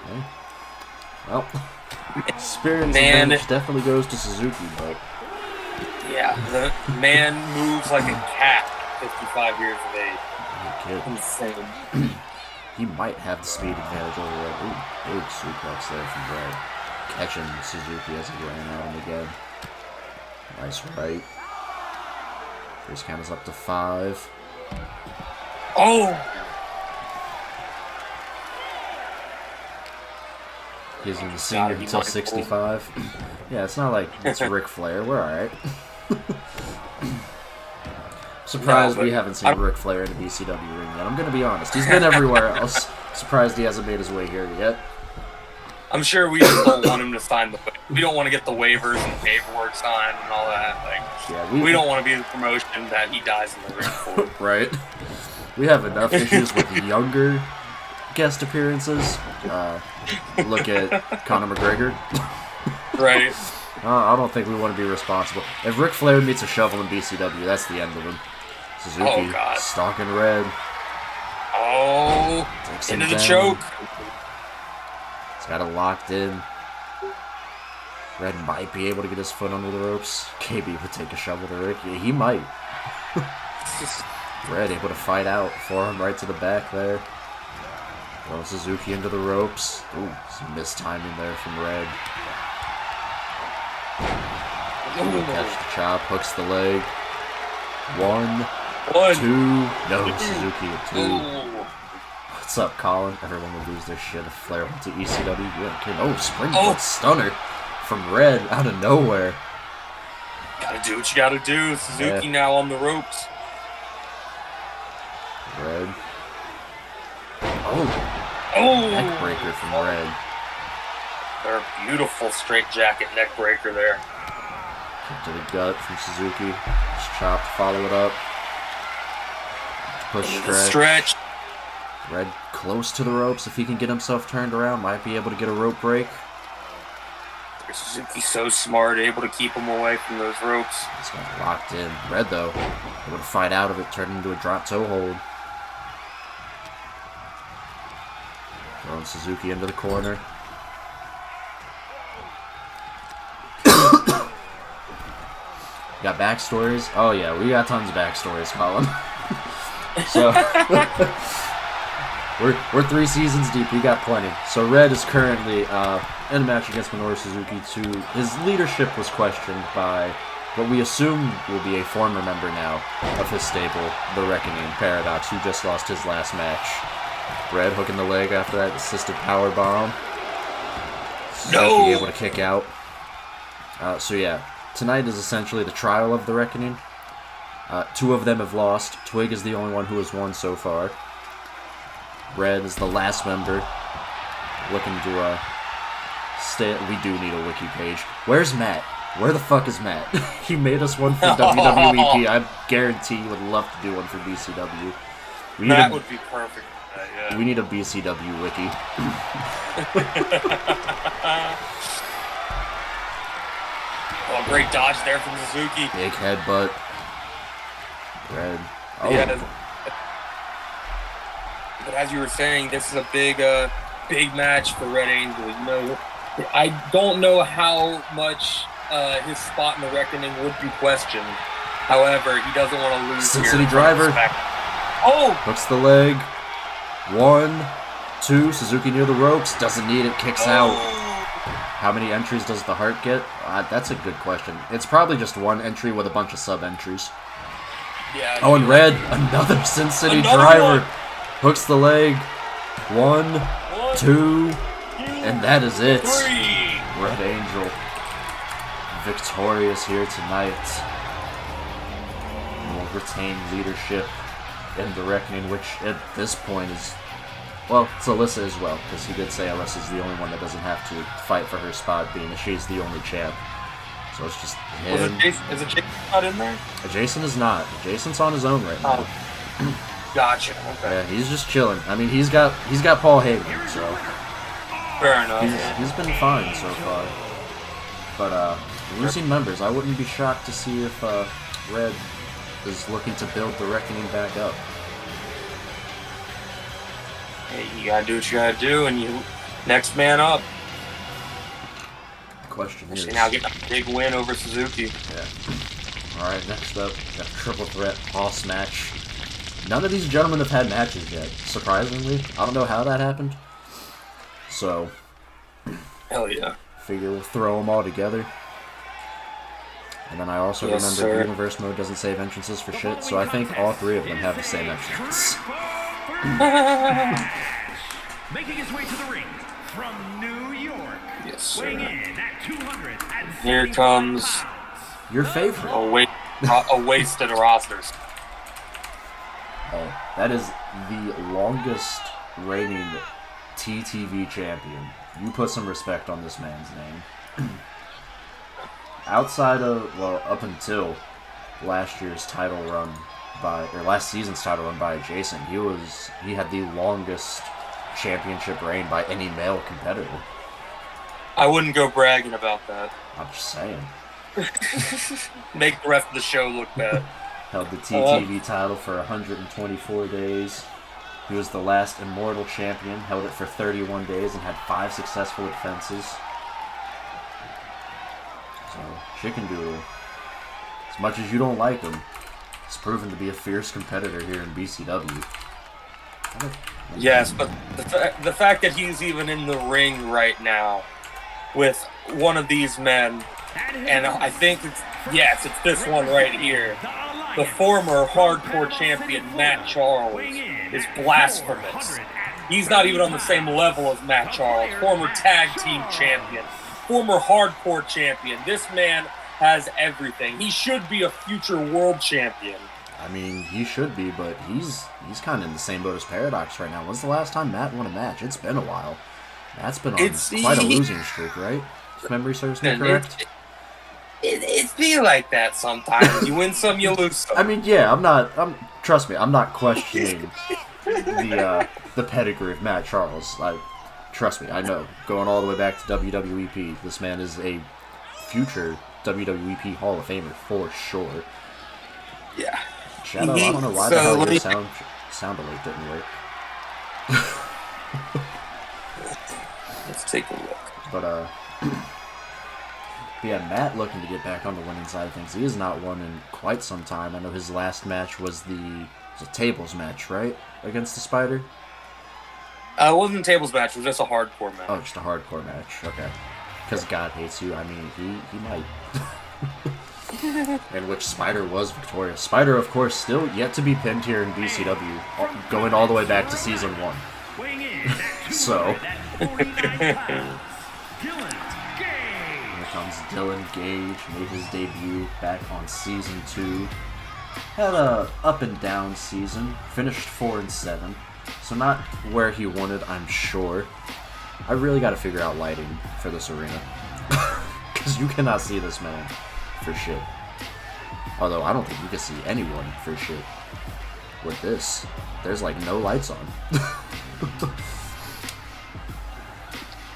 Okay. Well, experience advantage definitely goes to Suzuki, but... Yeah, the man moves like a cat at 55 years of age. Insane. He might have the speed advantage over Red. Ooh, big suplex there from Red. Catching Suzuki as he ran at him again. Nice right. First count is up to 5. Oh! Gives him the senior until 65. Yeah, it's not like it's Ric Flair. We're alright. Surprised we haven't seen Ric Flair in a BCW ring yet. I'm going to be honest. He's been everywhere else. Surprised he hasn't made his way here yet. I'm sure we just don't want him to sign the... We don't want to get the waivers and paperwork signed and all that. Like, yeah, we don't want to be the promotion that he dies in the ring for. Right. We have enough issues with younger guest appearances. Look at Conor McGregor. Right. I don't think we want to be responsible. If Ric Flair meets a shovel in BCW, that's the end of him. Suzuki stalking Red. Oh, into the choke. He's got it locked in. Red might be able to get his foot under the ropes. KB would take a shovel to Rick. Yeah, he might. Red able to fight out. Forearm right to the back there. Throw Suzuki into the ropes. Ooh, some mistiming there from Red. Catch the chop, hooks the leg. 1, 2. No, Suzuki at 2. What's up, Colin? Everyone would lose their shit if Flair went to ECW. Yeah, kid. Oh, springboard stunner from Red out of nowhere. Gotta do what you gotta do. Suzuki now on the ropes. Red. Oh, neck breaker from Red. They're beautiful straight jacket neck breaker there. Kick to the gut from Suzuki. Just chopped, follow it up. Push stretch. Red close to the ropes. If he can get himself turned around, might be able to get a rope break. Suzuki's so smart, able to keep him away from those ropes. He's got locked in. Red, though, able to fight out of it, turn into a drop toe hold. Throwing Suzuki into the corner. Got backstories? Oh yeah, we got tons of backstories, Colin. So we're 3 seasons deep. We got plenty. So Red is currently in a match against Minoru Suzuki. His leadership was questioned by what we assume will be a former member now of his stable, The Reckoning Paradox, who just lost his last match. Red hooking the leg after that assisted power bomb. Suzuki able to kick out. So yeah. Tonight is essentially the trial of the Reckoning. 2 of them have lost. Twig is the only one who has won so far. Red is the last member. Looking to stay. We do need a wiki page. Where's Matt? Where the fuck is Matt? He made us one for WWE. I guarantee he would love to do one for BCW. That would be perfect. Yeah. We need a BCW wiki. Oh, great dodge there from Suzuki. Big headbutt. Red. Oh. Yeah. but as you were saying, this is a big match for Red Angel. You know, I don't know how much his spot in the reckoning would be questioned. However, he doesn't want to lose. Sin City driver. Oh! Hooks the leg. 1, 2. Suzuki near the ropes. Doesn't need it. Kicks out. How many entries does the Heart get? That's a good question. It's probably just one entry with a bunch of sub-entries. Yeah. Oh, and Red, another Sin City driver. Hooks the leg. 1, 2, and that is it. 3. Red Angel victorious here tonight. Will retain leadership in the Reckoning, which at this point is, well, it's Alyssa as well, because he did say Alyssa's the only one that doesn't have to fight for her spot, being that she's the only champ. So it's just him. Is it Jason not in there? Jason is not. Jason's on his own right now. Oh. Gotcha. Okay. Yeah, he's just chilling. I mean, he's got Paul Heyman, so Fair enough. he's been fine so far. But losing members, I wouldn't be shocked to see if Red is looking to build the Reckoning back up. Hey, you gotta do what you gotta do, and you next man up. Question is, Now getting a big win over Suzuki. Yeah. All right, next up, got a triple threat boss match. None of these gentlemen have had matches yet, surprisingly. I don't know how that happened. So, Hell yeah. figure we'll throw them all together. And then I also remember the Universe mode doesn't save entrances for shit, so I think all three of them have the same entrance. Making his way to the ring from New York. Yes, sir. Weighing in at 275 Here comes Your favorite. a wasted rosters. Oh, that is the longest reigning TTV champion. You put some respect on this man's name. Outside of, well, up until last season's title run by Jason, he had the longest championship reign by any male competitor. I wouldn't go bragging about that. I'm just saying. Make the rest of the show look bad. Held the TTV title for 124 days. He was the last Immortal champion, held it for 31 days, and had 5 successful defenses. So, Chicken Doodle, as much as you don't like him, he's proven to be a fierce competitor here in BCW. Yes, but the fact that he's even in the ring right now with one of these men, and I think it's this one right here, the former hardcore champion Matt Charles, is blasphemous. He's not even on the same level as Matt Charles, former tag team champion, former hardcore champion. This man has everything. He should be a future world champion. I mean, he should be, but he's kind of in the same boat as Paradox right now. When's the last time Matt won a match? It's been a while. Matt's been on quite a losing streak, right? If memory serves me correct. It's be like that sometimes. You win some, you lose some. I mean, yeah, trust me, I'm not questioning the pedigree of Matt Charles. Trust me, I know. Going all the way back to WWEP, this man is a future WWEP Hall of Famer for sure. Yeah. Shadow, I don't know why the hell your sound alert didn't work. Let's take a look. But yeah, Matt looking to get back on the winning side of things. He has not won in quite some time. I know his last match was a tables match, right? Against the Spider? It wasn't a tables match, it was just a hardcore match. Oh, just a hardcore match. Okay. Because God hates you. I mean, he might. In which Spider was victorious. Spider, of course, still yet to be pinned here in BCW, going all the way back to Season 1. So, here comes Dylan Gage, made his debut back on Season 2. Had a up and down season, finished 4-7, so not where he wanted, I'm sure. I really got to figure out lighting for this arena, because you cannot see this man for shit. Although I don't think you can see anyone for shit with this. There's like no lights on.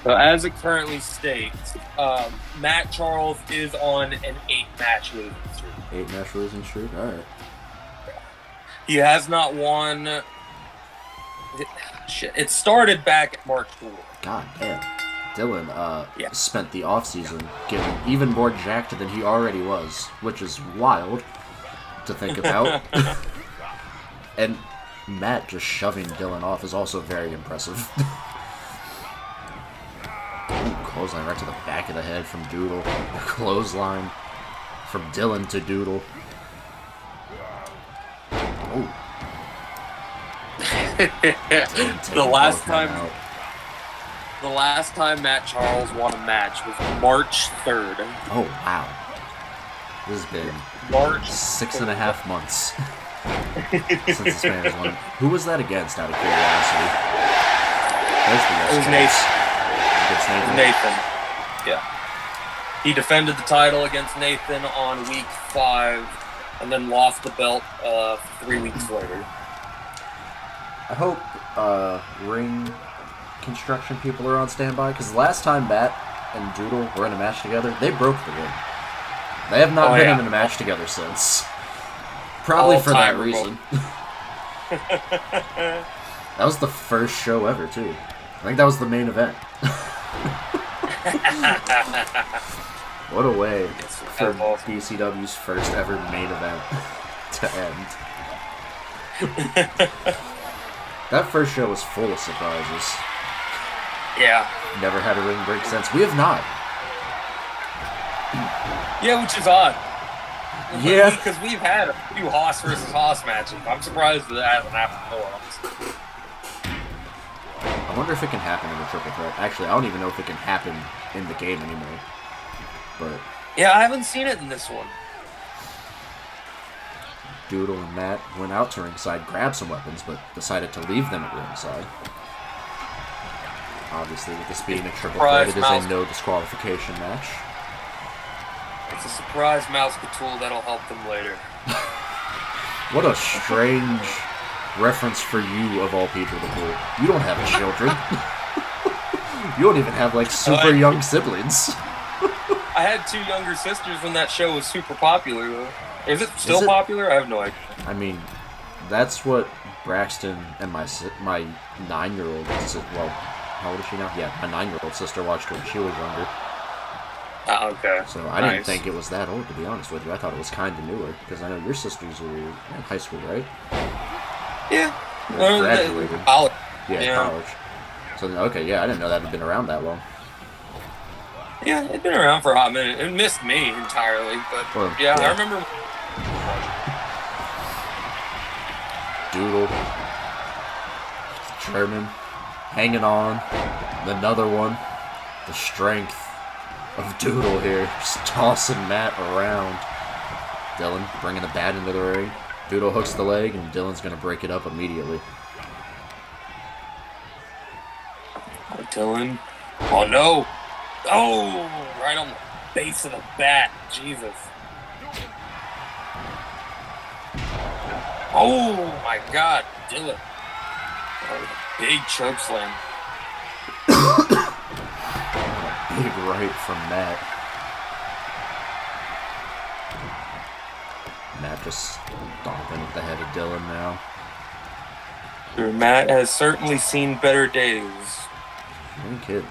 So as it currently states, Matt Charles is on an 8-match losing streak. 8-match losing streak? Alright. He has not won Shit, it started back at March 4th. God damn. Dylan Yeah. spent the offseason getting even more jacked than he already was, which is wild to think about. And Matt just shoving Dylan off is also very impressive. Ooh, clothesline right to the back of the head from Doodle. Clothesline from Dylan to Doodle. Oh. The last time Matt Charles won a match was March 3rd. Oh, wow. This has been March 6.5 months since this man has won. Who was that against, out of curiosity? It was Nathan. Against Nathan? Nathan. Yeah. He defended the title against Nathan on week 5 and then lost the belt 3 weeks later. I hope ring construction people are on standby, because last time Matt and Doodle were in a match together, they broke the ring. They have not been in a match together since. Probably for that reason. That was the first show ever, too. I think that was the main event. What a way for BCW's first ever main event to end. That first show was full of surprises. Yeah. Never had a ring break since. We have not. Yeah, which is odd. Yeah. Because we've had a few Haas versus Haas matches. I'm surprised that hasn't happened more, honestly. I wonder if it can happen in the triple threat. Actually, I don't even know if it can happen in the game anymore. But yeah, I haven't seen it in this one. Doodle and Matt went out to ringside, grabbed some weapons, but decided to leave them at ringside. Obviously, with this being a triple threat, it is a no disqualification match. It's a surprise mouse tool that'll help them later. What a strange reference for you, of all people, to pull. You don't have children. You don't even have, like, super young siblings. I had 2 younger sisters when that show was super popular, though. Is it still popular? I have no idea. I mean, that's what Braxton and my 9-year-old sister, well, how old is she now? Yeah, my 9-year-old sister watched when she was younger. Okay. So I didn't think it was that old, to be honest with you. I thought it was kind of newer, because I know your sisters were in high school, right? Yeah. Graduated. College. Yeah, college. So, okay, yeah, I didn't know that had been around that long. Yeah, it'd been around for a hot minute. It missed me entirely, but yeah, I remember. Doodle. German. Hanging on. Another one. The strength of Doodle here. Just tossing Matt around. Dylan bringing the bat into the ring. Doodle hooks the leg, and Dylan's going to break it up immediately. Dylan. Oh, no. Oh, right on the base of the bat. Jesus. Oh, my God. Dylan. Oh, big choke slam. Big right from Matt. Matt just stomping at the head of Dylan now. Matt has certainly seen better days. You ain't kidding.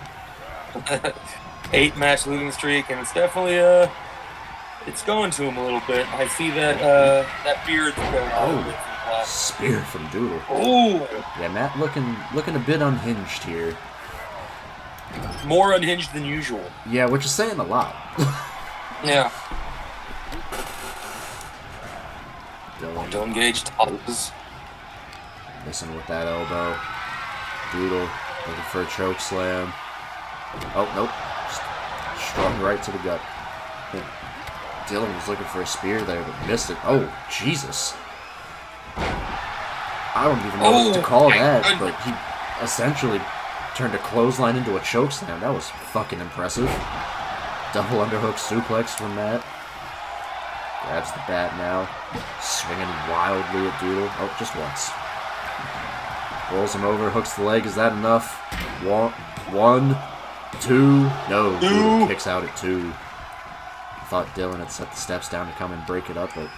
8-match losing streak, and it's definitely it's going to him a little bit. I see that that beard's going on. Oh, spear from Doodle. Oh, yeah, Matt looking a bit unhinged here. More unhinged than usual. Yeah, which is saying a lot. Yeah. Dylan engage toes. missing with that elbow. Doodle looking for a choke slam. Oh, nope. Strong right to the gut. Dylan was looking for a spear there, but missed it. Oh, Jesus. I don't even know what to call that, but he essentially turned a clothesline into a choke slam. That was fucking impressive. Double underhook suplex from Matt. Grabs the bat now. Swinging wildly at Doodle. Oh, just once. Rolls him over, hooks the leg. Is that enough? One, two. No, Doodle kicks out at 2. I thought Dylan had set the steps down to come and break it up, but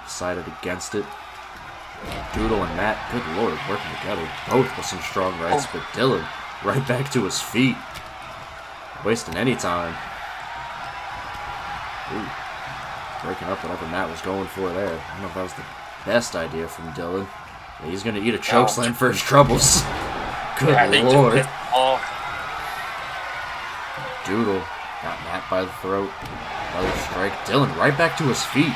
decided against it. Doodle and Matt, good lord, working together. Both with some strong rights, but Dylan right back to his feet. Wasting any time. Ooh. Breaking up whatever Matt was going for there. I don't know if that was the best idea from Dylan. Yeah, he's going to eat a chokeslam for his troubles. Good lord. Doodle got Matt by the throat. Another strike. Dylan right back to his feet.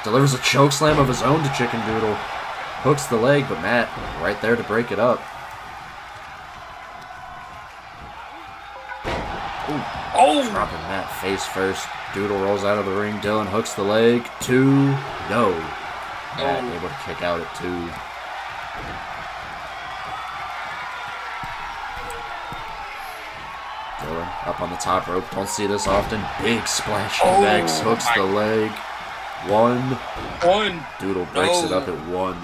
Delivers a chokeslam of his own to Chicken Doodle. Hooks the leg, but Matt right there to break it up. Ooh. Oh! Dropping Matt face first. Doodle rolls out of the ring. Dylan hooks the leg. 2. No. Matt able to kick out at 2. Dylan up on the top rope. Don't see this often. Big splash connects. Hooks the leg. 1. Doodle breaks it up at 1.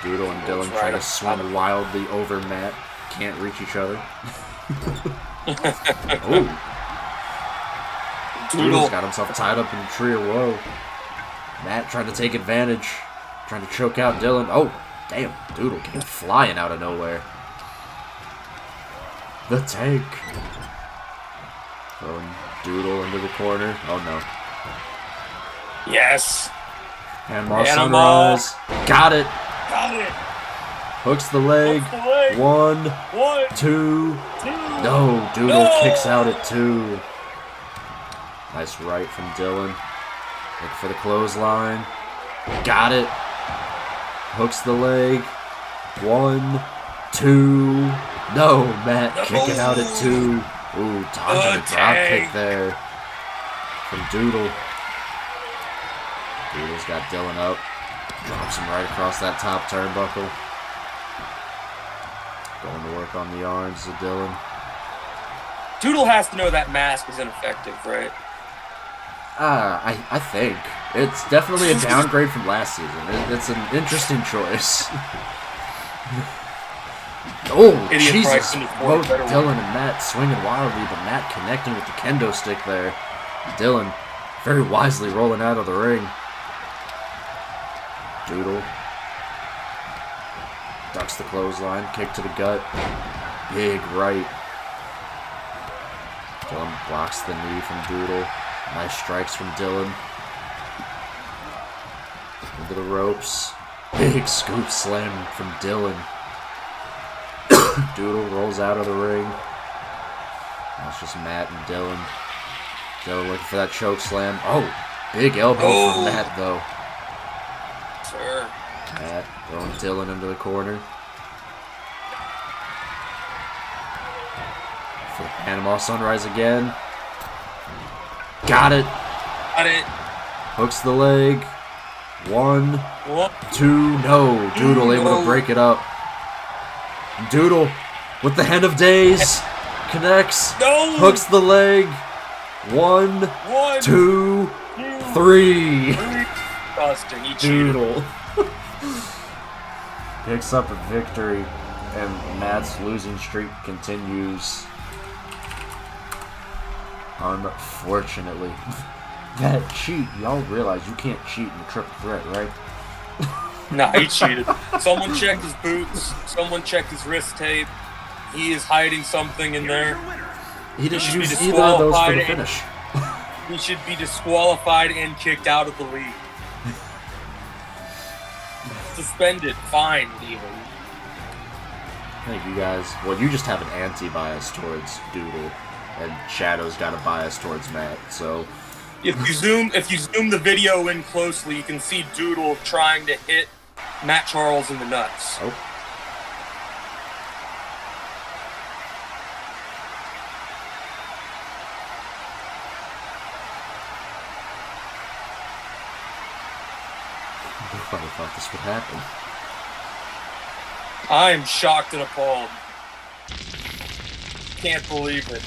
Doodle and Dylan try to swing wildly over Matt. Can't reach each other. Oh. Doodle's got himself tied up in a tree of woe. Matt trying to take advantage. Trying to choke out Dylan. Oh, damn. Doodle came flying out of nowhere. The tank. Throwing Doodle into the corner. Oh, no. Yes. Panama Sunrise. Got it. Got it. Hooks the leg. 1, 2. No, Doodle kicks out at 2. Nice right from Dylan. Look for the clothesline. Got it. Hooks the leg. 1, 2. No, Matt kicking out at 2. Ooh, dodging a drop kick there from Doodle. Doodle's got Dylan up. Drops him right across that top turnbuckle. Going to work on the arms of Dylan. Doodle has to know that mask is ineffective, right? I think. It's definitely a downgrade from last season. It's an interesting choice. Oh, Idiot Jesus. Both Dylan and Matt swinging wildly, but Matt connecting with the kendo stick there. Dylan very wisely rolling out of the ring. Doodle ducks the clothesline, kick to the gut. Big right. Dylan blocks the knee from Doodle. Nice strikes from Dylan. Into the ropes. Big scoop slam from Dylan. Doodle rolls out of the ring. Now it's just Matt and Dylan. Dylan looking for that choke slam. Oh, big elbow from Matt though. Sure. Matt throwing Dylan into the corner. For the Panama Sunrise again. Got it. Got it. Hooks the leg. 1, 2. No. Doodle able to break it up. Doodle with the Hand of Days. Connects. No. Hooks the leg. 1, 2, 3. Busting. He cheated. Doodle picks up a victory, and Matt's losing streak continues. Unfortunately. That cheat, y'all realize you can't cheat in the triple threat, right? Nah, he cheated. Someone checked his boots. Someone checked his wrist tape. He is hiding something in there. He didn't use either of those for the finish. He should be disqualified and kicked out of the league. Suspended, fined even. I think you guys, well, you just have an anti-bias towards Doodle, and Shadow's got a bias towards Matt, so... If you zoom the video in closely, you can see Doodle trying to hit Matt Charles in the nuts. Oh. Nobody thought this would happen. I'm shocked and appalled. Can't believe it.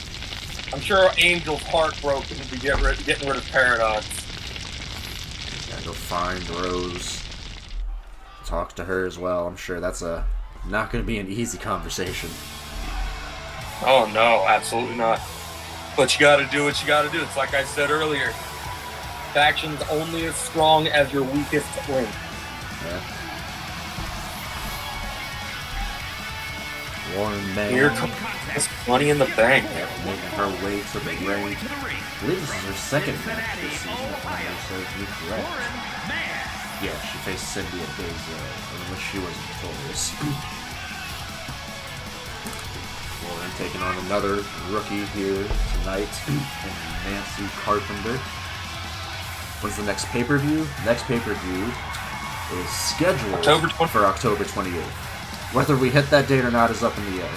I'm sure Angel's heartbroken to be getting rid of Paradox. Gotta go find Rose. Talk to her as well. I'm sure that's not going to be an easy conversation. Oh no, absolutely not. But you gotta do what you gotta do. It's like I said earlier. Faction's only as strong as your weakest link. Yeah. Lauren Mayhem. Here comes Money in the Bank. Making her way to the ring. I believe this is her second match this season, if my memory serves me correct. Yeah, she faced Cindy at Days, in which she was victorious. Lauren taking on another rookie here tonight, Nancy Carpenter. When's the next pay-per-view? Next pay-per-view is scheduled for October 28th. Whether we hit that date or not is up in the air.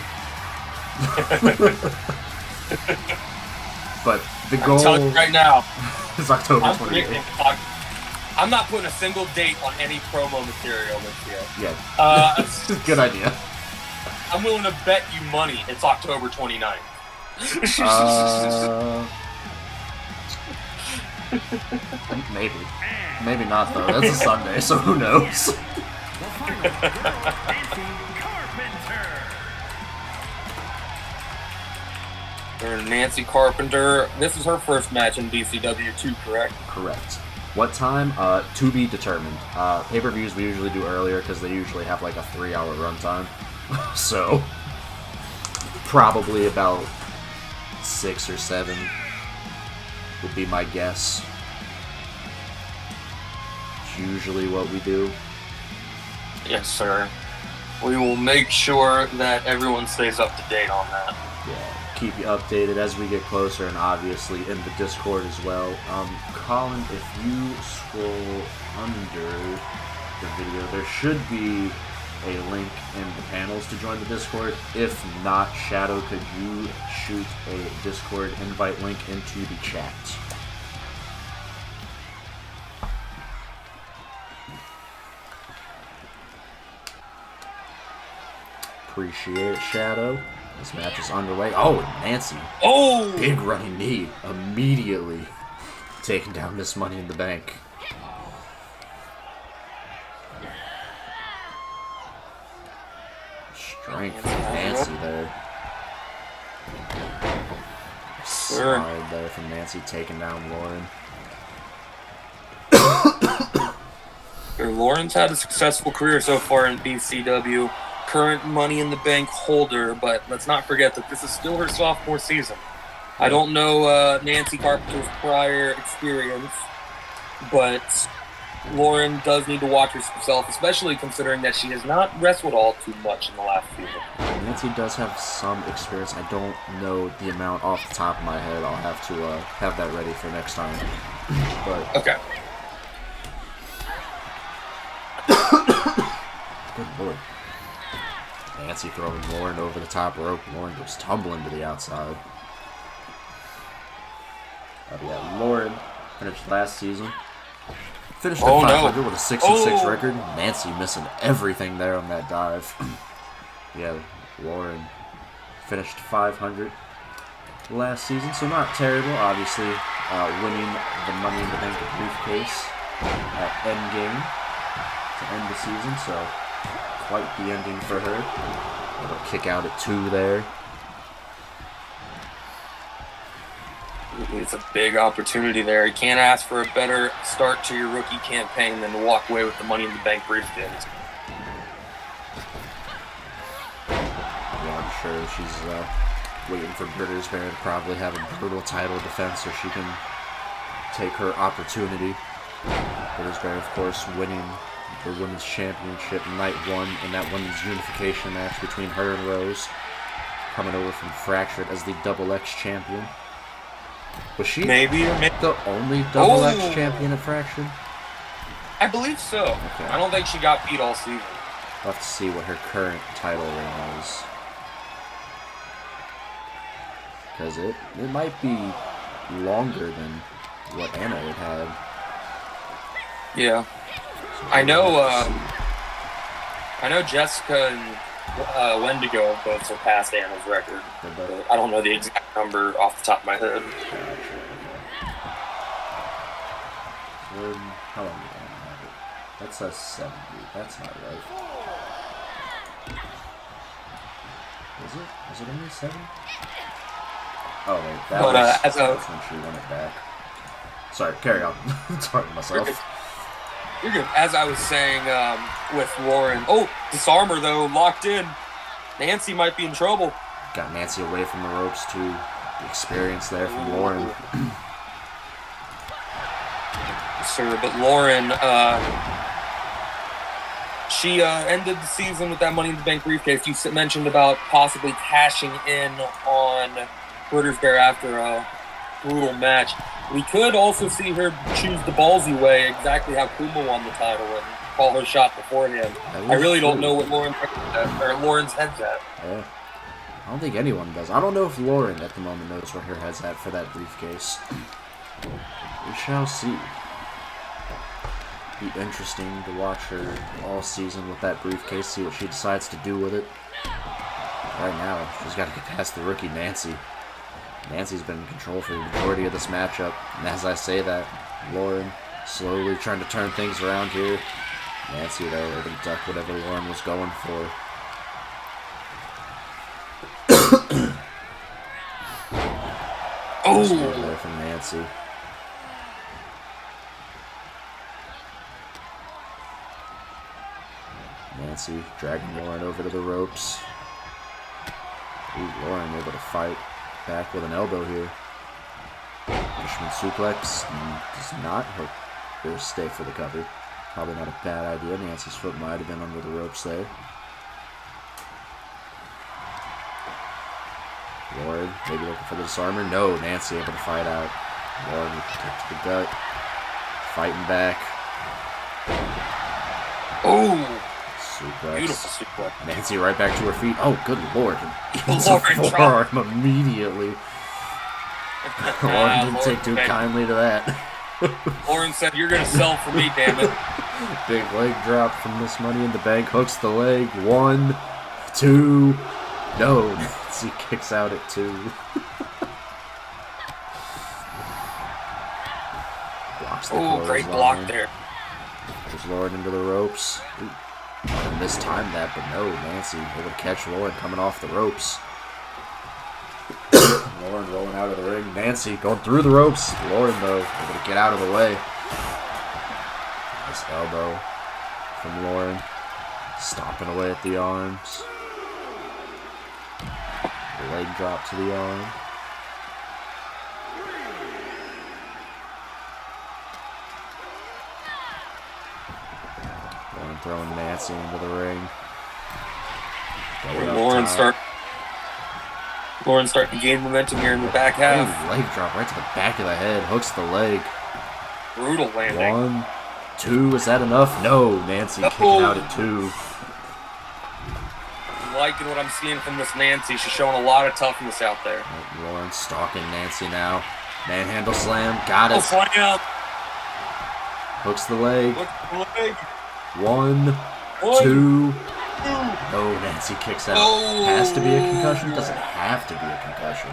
But the goal right now is October 28th. I'm not putting a single date on any promo material this year. Yeah. Good idea. I'm willing to bet you money it's October 29th. Maybe. Maybe not, though. That's a Sunday, so who knows? Nancy Carpenter. This is her first match in BCW too, correct? Correct. What time? To be determined. Pay-per-views we usually do earlier because they usually have like a 3-hour runtime. So, probably about 6 or 7 would be my guess. It's usually what we do. Yes, sir. We will make sure that everyone stays up to date on that. Yeah, keep you updated as we get closer, and obviously in the Discord as well. Colin, if you scroll under the video, there should be a link in the panels to join the Discord. If not, Shadow, could you shoot a Discord invite link into the chat? Appreciate it, Shadow. This match is underway. Oh, Nancy. Oh! Big running knee. Immediately taking down Miss Money in the Bank. Strength from Nancy there. Slide there from Nancy taking down Lauren. Lauren's had a successful career so far in BCW. Current Money in the Bank holder, but let's not forget that this is still her sophomore season. I don't know Nancy Carpenter's prior experience, but Lauren does need to watch herself, especially considering that she has not wrestled all too much in the last season. Nancy does have some experience. I don't know the amount off the top of my head. I'll have to have that ready for next time. But okay. Good lord. Nancy throwing Lauren over the top rope. Lauren goes tumbling to the outside. But yeah, Lauren finished last season. Finished at 500 with a 6-6 record. Nancy missing everything there on that dive. Yeah, Lauren finished 500 last season, so not terrible. Obviously, winning the Money in the Bank briefcase at Endgame to end the season, so quite the ending for her. Little kick out at 2 there. It's a big opportunity there. You can't ask for a better start to your rookie campaign than to walk away with the Money in the Bank briefcase. Yeah, I'm sure she's waiting for Bittersbear to probably have a brutal title defense so she can take her opportunity. Bittersbear, of course, winning the Women's Championship night 1 in that women's unification match between her and Rose. Coming over from Fractured as the Double X champion. Was she maybe the only Double X champion at Fractured? I believe so. Okay. I don't think she got beat all season. We'll have to see what her current title reign is. Because it might be longer than what Anna had had. Yeah. So I know Jessica and Wendigo both surpassed Anna's record. But I don't know the exact number off the top of my head. How long did Anna have it? That says 70. That's not right. Is it? Was it only 7? Oh, wait. That's when she won it back. Sorry, carry on. I'm talking to myself. You're good. As I was saying with Lauren. Oh, disarmer, though, locked in. Nancy might be in trouble. Got Nancy away from the ropes, too. The experience there from Lauren. Sir, but Lauren, she ended the season with that Money in the Bank briefcase. You mentioned about possibly cashing in on Britter's Bear after a brutal match. We could also see her choose the ballsy way, exactly how Kuma won the title, and call her shot beforehand. I really don't know what Lauren's head's at. Yeah. I don't think anyone does. I don't know if Lauren at the moment knows where her head's at for that briefcase. We shall see. Be interesting to watch her all season with that briefcase, see what she decides to do with it. Right now, she's got to get past the rookie Nancy. Nancy's been in control for the majority of this matchup, and as I say that, Lauren slowly trying to turn things around here. Nancy, though, able to duck whatever Lauren was going for. Oh! There from Nancy. Nancy dragging Lauren over to the ropes. Ooh, Lauren able to fight back with an elbow here. Fisherman suplex does not hook or stay for the cover. Probably not a bad idea. Nancy's foot might have been under the ropes there. Lauren maybe looking for the disarmer. No, Nancy able to fight out. Lauren with a kick to the gut. Fighting back. Oh! Suplex. Beautiful suplex. Nancy right back to her feet. Oh, good lord. It's a Lauren forearm immediately. Lauren didn't take too kindly to that. Lauren said, "You're going to sell for me, damn it." Big leg drop from Miss Money in the Bank. Hooks the leg. 1, 2. No. Nancy kicks out at 2. Blocks the Oh, great block there. Pushes Lauren into the ropes. Ooh. Mistimed that, but no, Nancy able to catch Lauren coming off the ropes. Lauren rolling out of the ring. Nancy going through the ropes. Lauren, though, able to get out of the way. Nice elbow from Lauren. Stomping away at the arms. The leg drop to the arm. Lauren throwing Nancy into the ring. Lauren starting to gain momentum here in the back half. Ooh, leg drop right to the back of the head. Hooks the leg. Brutal landing. 1, 2. Is that enough? No. Nancy kicking out at 2. I'm liking what I'm seeing from this Nancy. She's showing a lot of toughness out there. Lauren stalking Nancy now. Manhandle slam. Got it. Slam. Hooks the leg. Look at the leg. 1, 2. No, Nancy kicks out. Oh. Has to be a concussion? Doesn't have to be a concussion.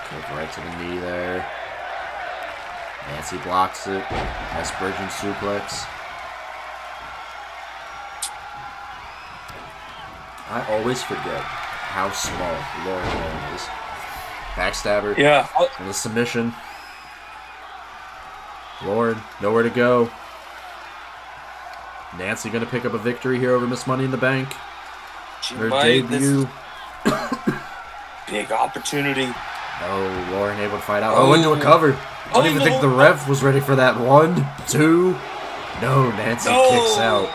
Kick right to the knee there. Nancy blocks it. Nice bridging suplex. I always forget how small Lauren is. Backstabber. Yeah. And the submission. Lauren, nowhere to go. Nancy gonna pick up a victory here over Miss Money in the Bank. Her debut. Big opportunity. No, Lauren able to fight out. Oh, into a cover. I don't even think the ref was ready for that. 1, 2. No, Nancy kicks out.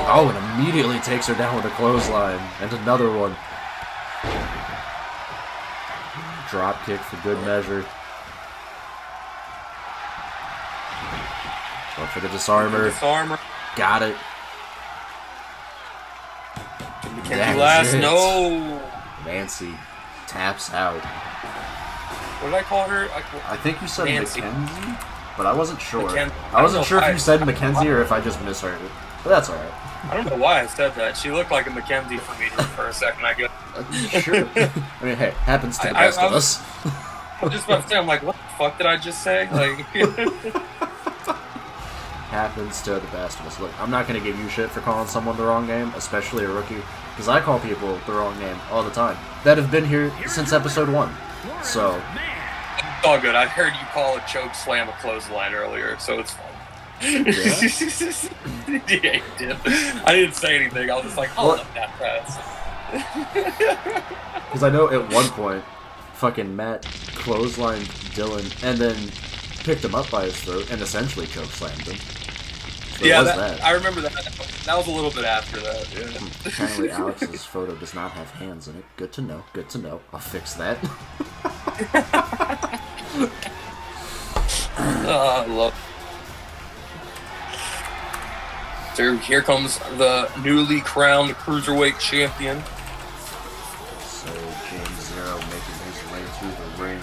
Oh, and immediately takes her down with a clothesline. And another one. Drop kick for good measure. Going for the disarmer. Got it. Mackenzie last. No. Nancy taps out. What did I call her? I think you said Nancy. Mackenzie, but I wasn't sure. I I wasn't sure if you said Mackenzie or if I just misheard it. But that's alright. I don't know why I said that. She looked like a Mackenzie for me for a second. I go. Sure. I mean, hey, happens to the best of us. I'm just about to say, I'm like, what the fuck did I just say? Like, happens to the best of us. Look, I'm not going to give you shit for calling someone the wrong name, especially a rookie, because I call people the wrong name all the time that have been here since episode 1. So, all good. I heard you call a choke slam a clothesline earlier, so it's fine. Yeah, you did. I didn't say anything. I was just like, I'll let that pass. Because I know at one point, fucking Matt clotheslined Dylan and then picked him up by his throat and essentially chokeslammed him. So yeah, that. I remember that. That was a little bit after that. Yeah. Apparently Alex's photo does not have hands in it. Good to know. Good to know. I'll fix that. I love. So here comes the newly crowned cruiserweight champion. So James Zero making his way through the ring,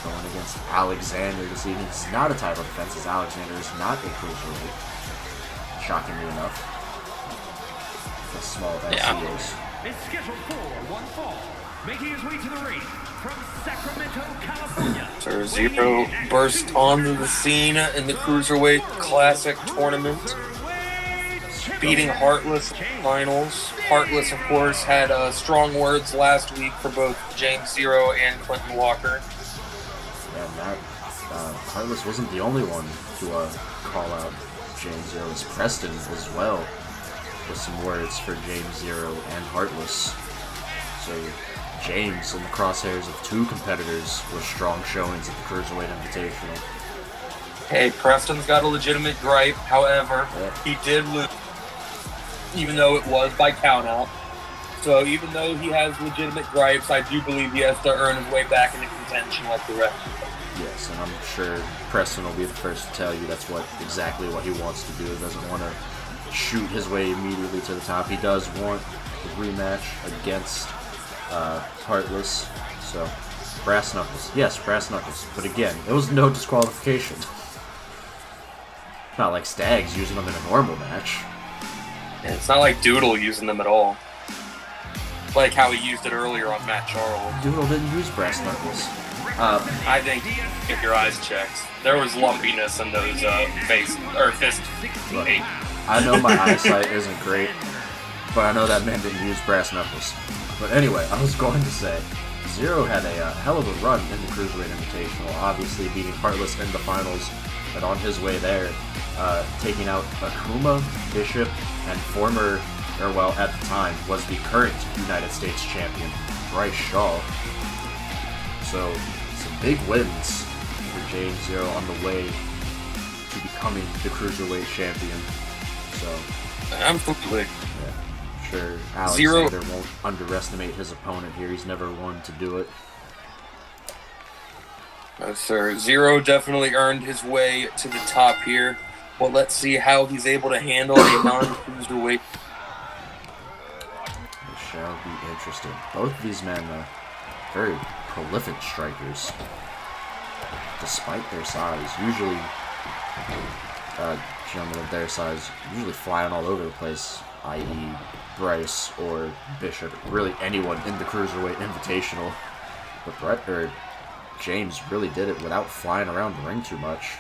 going against Alexander this evening. It's not a title defense, as Alexander is not a cruiserweight. Shockingly enough, as small as he is. It's scheduled for one fall, making his way to the ring from Sacramento, California. So Zero burst onto the scene in the Cruiserweight Classic tournament, beating Heartless in the finals. Heartless, of course, had strong words last week for both James Zero and Clinton Walker. Yeah, Matt, Heartless wasn't the only one to call out James Zero. It was Preston as well, with some words for James Zero and Heartless. So James in the crosshairs of two competitors with strong showings at the Cruiserweight Invitational. Hey, Preston's got a legitimate gripe. However, he did lose, even though it was by countout. So even though he has legitimate gripes, I do believe he has to earn his way back into contention like the rest of them. Yes, and I'm sure Preston will be the first to tell you that's exactly what he wants to do. He doesn't want to shoot his way immediately to the top. He does want a rematch against Heartless. So, brass knuckles. Yes, brass knuckles. But again, it was no disqualification. Not like Staggs using them in a normal match. Yeah, it's not like Doodle using them at all. Like how he used it earlier on Matt Charles. Doodle didn't use brass knuckles. I think get your eyes checked. There was lumpiness in those fist. Look, I know my eyesight isn't great, but I know that man didn't use brass knuckles. But anyway, I was going to say, Zero had a hell of a run in the Cruiserweight Invitational, obviously beating Heartless in the finals, but on his way there, taking out Akuma, Bishop, and former, or well, at the time, was the current United States champion, Bryce Shaw. So, some big wins for James Zero on the way to becoming the Cruiserweight champion. So, absolutely. Yeah, I'm sure Alexander won't underestimate his opponent here. He's never one to do it. No, sir. Zero definitely earned his way to the top here. Well, let's see how he's able to handle a non-cruiserweight. It shall be interesting. Both of these men are very prolific strikers, despite their size. Usually, gentlemen of their size usually flying all over the place, i.e. Bryce or Bishop, really anyone in the Cruiserweight Invitational. But James really did it without flying around the ring too much.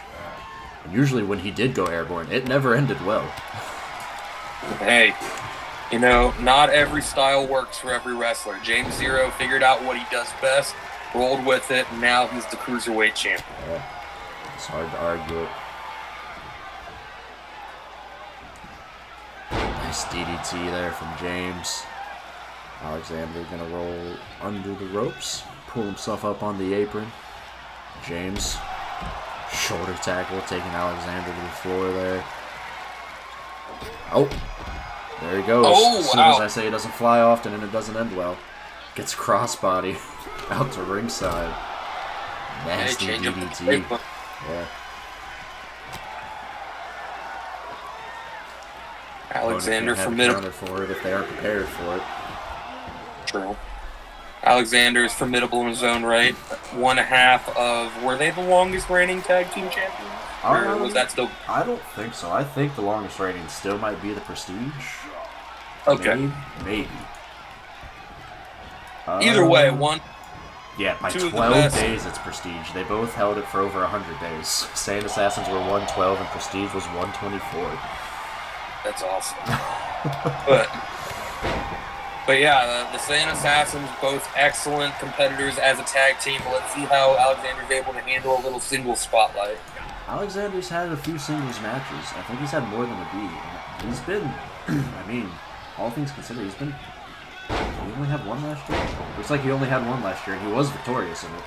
And usually when he did go airborne, it never ended well. Hey, you know, not every style works for every wrestler. James Zero figured out what he does best, rolled with it, and now he's the Cruiserweight champion. Yeah, it's hard to argue it. Nice DDT there from James. Alexander gonna roll under the ropes, pull himself up on the apron. James, shoulder tackle, taking Alexander to the floor there. Oh, there he goes. Oh, as soon as I say it doesn't fly often and it doesn't end well. Gets crossbody out to ringside. Nasty DDT. Yeah. Alexander formidable for it if they aren't prepared for it. True. Alexander is formidable in his own right. 1/2 of, were they the longest reigning tag team champions? Or was that still? I don't think so. I think the longest reigning still might be the Prestige. Okay. Maybe. Either way, one. Yeah, by 12 days it's Prestige. They both held it for over 100 days. Saiyan Assassins were 112 and Prestige was 124. That's awesome. But But yeah, the Saiyan Assassins, both excellent competitors as a tag team. Let's see how Alexander's able to handle a little single spotlight. Alexander's had a few singles matches. I think he's had more than a B. He's been, I mean, all things considered, he only had one last year? Looks like he only had one last year, and he was victorious in it.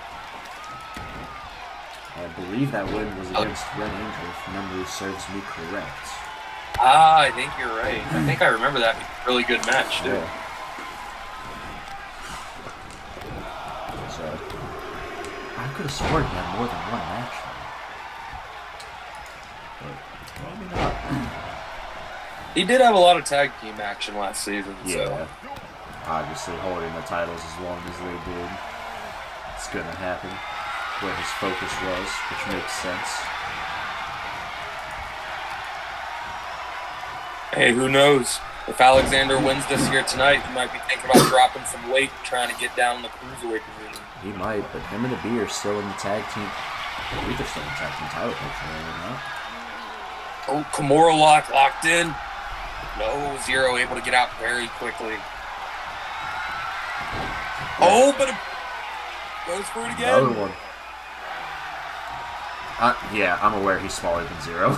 I believe that win was against Red Angel, if memory serves me correct. I think you're right. I think I remember that really good match, too. Yeah. So, I could have sworn he had more than one match. But maybe not. He did have a lot of tag team action last season, Yeah. so. Obviously, holding the titles as long as they did, it's gonna happen. Where his focus was, which makes sense. Hey, who knows? If Alexander wins this year tonight, he might be thinking about dropping some weight, trying to get down in the cruiserweight division. He might, but him and the B are still in the tag team. I believe they're still in the tag team title picture, are they not? Oh, Kimura locked in. No, Zero able to get out very quickly. Oh, but it goes for it again. Another one. Yeah, I'm aware he's smaller than Zero.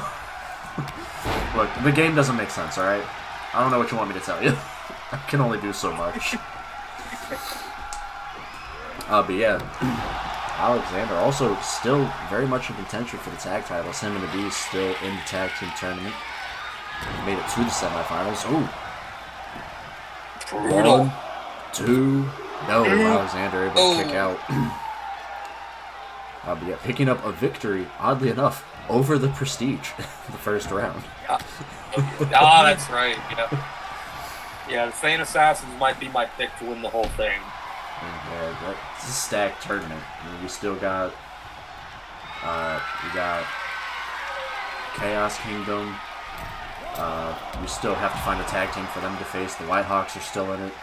Look, the game doesn't make sense, alright? I don't know what you want me to tell you. I can only do so much. But yeah, Alexander also still very much in contention for the tag titles. Him and the B still in the tag team tournament. Made it to the semifinals. Ooh. Brutal. 1, 2. No, Alexander able to kick out. But yeah, picking up a victory, oddly enough, over the Prestige the first round. That's right. Yeah, the Saiyan Assassins might be my pick to win the whole thing. Yeah, it's a stacked tournament. I mean, we still got, Chaos Kingdom. We still have to find a tag team for them to face. The Whitehawks are still in it.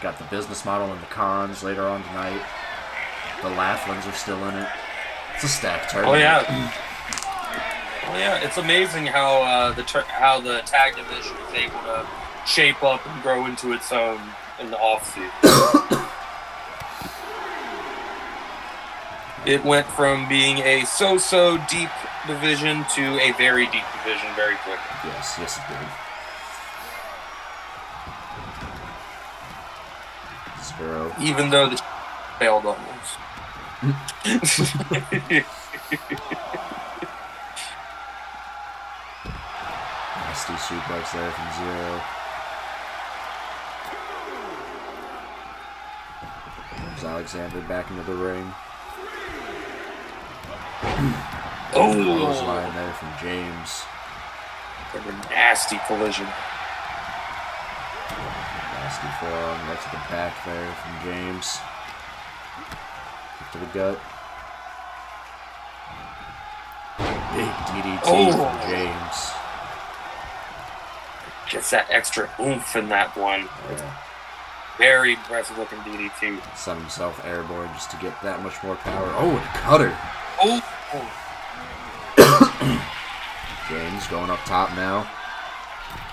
Got the Business Model and the Cons later on tonight. The Laughlins are still in it. It's a stacked tournament. Oh yeah, it's amazing how the tag division is able to shape up and grow into its own in the offseason. It went from being a so-so deep division to a very deep division very quickly. Yes, it did. Zero. Even though the failed almost. Nasty suplex there from Zero. There's Alexander back into the ring. Line there from James. A nasty collision. Nasty forearm right to the back there from James. Kick to the gut. Big DDT from James. Gets that extra oomph in that one. Yeah. Very impressive looking DDT. Sent himself airborne just to get that much more power. Oh, and a cutter. Oh. James going up top now.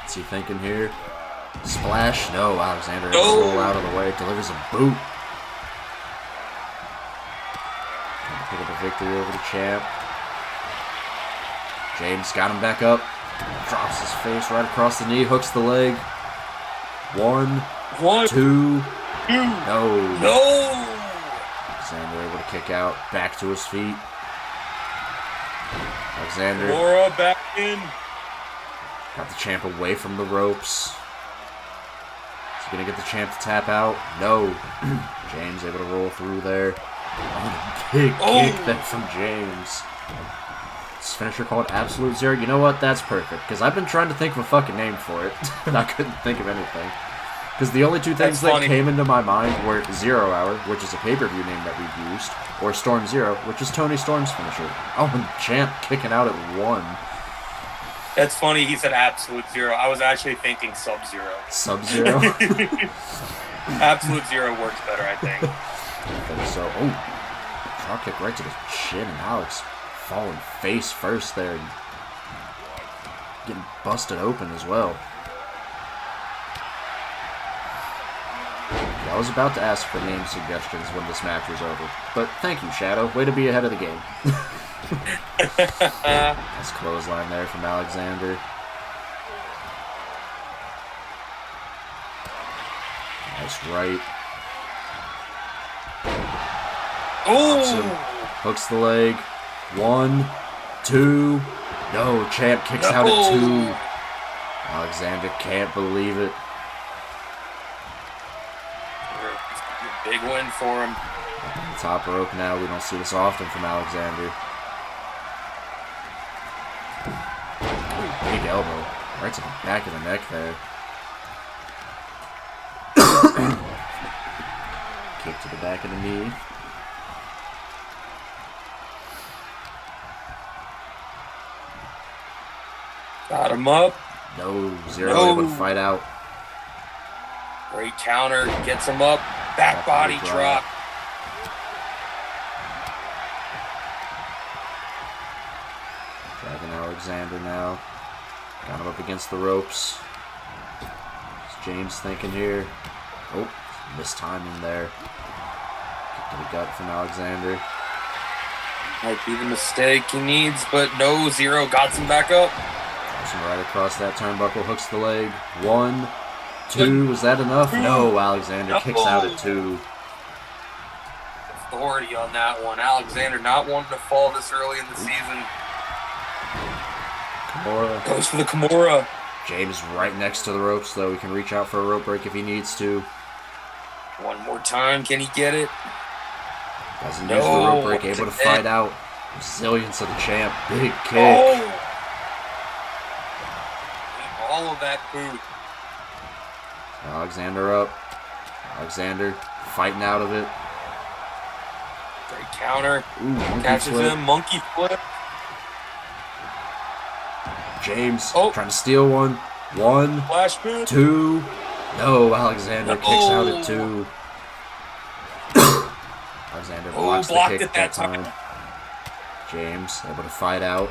What's he thinking here? Splash? No, Alexander roll out of the way. Delivers a boot. Trying to pick up a victory over the champ. James got him back up. Drops his face right across the knee. Hooks the leg. 1, 2. No. Alexander able to kick out. Back to his feet. Alexander. Laura back in. Got the champ away from the ropes. Is he going to get the champ to tap out? No. James able to roll through there. Oh, a big kick there from James. This finisher called Absolute Zero. You know what? That's perfect. Because I've been trying to think of a fucking name for it. And I couldn't think of anything. Because the only two things that came into my mind were 0 Hour, which is a pay-per-view name that we've used, or Storm Zero, which is Tony Storm's finisher. Oh, and champ kicking out at 1. That's funny, he said Absolute Zero. I was actually thinking Sub-Zero. Sub-Zero? Absolute Zero works better, I think. I think so. Oh, drop kick right to the chin, and Alex falling face first there, and getting busted open as well. I was about to ask for name suggestions when this match was over, but thank you, Shadow. Way to be ahead of the game. Nice clothesline there from Alexander. Nice right. Oh! Hooks the leg. 1, 2. No, Champ kicks out at 2. Alexander can't believe it. Big win for him. On the top rope now. We don't see this often from Alexander. Ooh, big elbow. Right to the back of the neck there. Kick to the back of the knee. Got him up. No, Zero able to fight out. Great counter. Gets him up. Back body drop. Dragging Alexander now. Got him up against the ropes. What's James thinking here? Oh, mistiming there. Kick to the gut from Alexander. Might be the mistake he needs, but no, Zero got him back up. Push him right across that turnbuckle, hooks the leg. 1, 2, is that enough? No, Alexander kicks out at 2. Authority on that one. Alexander not wanting to fall this early in the season. Kimura. Goes for the Kimura. James right next to the ropes, though. He can reach out for a rope break if he needs to. One more time. Can he get it? Doesn't use the rope break, able to fight out. Resilience of the champ. Big kick. Oh! All of that boot. Alexander up. Alexander fighting out of it. Great counter. Ooh, monkey Catches flip. him. Monkey flip. James trying to steal one. 1, Flash boot. 2. No, Alexander kicks out at 2. Alexander blocks the blocked kick it that time. James able to fight out.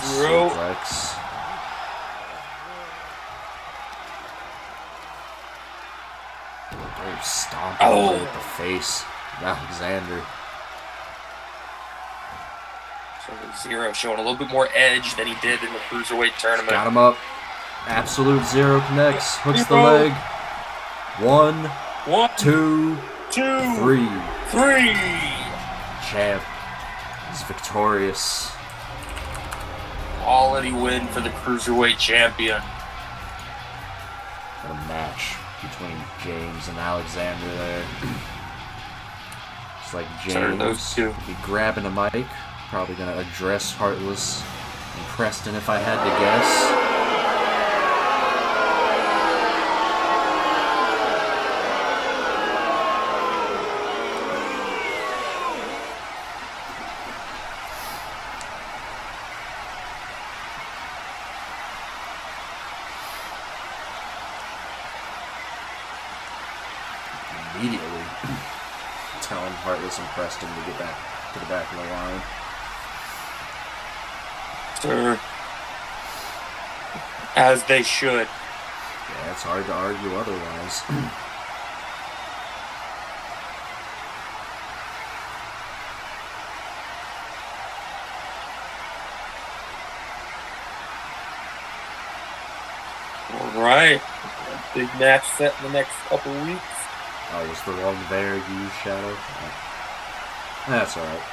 Zero. Suplex. Oh, stomping right at the face. Alexander. So Zero showing a little bit more edge than he did in the Cruiserweight tournament. Got him up. Absolute Zero connects. Hooks the leg. 1, 2, 3. Champ is victorious. Quality win for the Cruiserweight champion. What a match between James and Alexander there. It's like James those two. would be grabbing a mic, probably going to address Heartless and Preston if I had to guess. Immediately telling Heartless and Preston to get back to the back of the line. Sure. As they should. Yeah, it's hard to argue otherwise. All right. Big match set in the next couple weeks. Oh, was the wrong there used, Shadow? That's alright.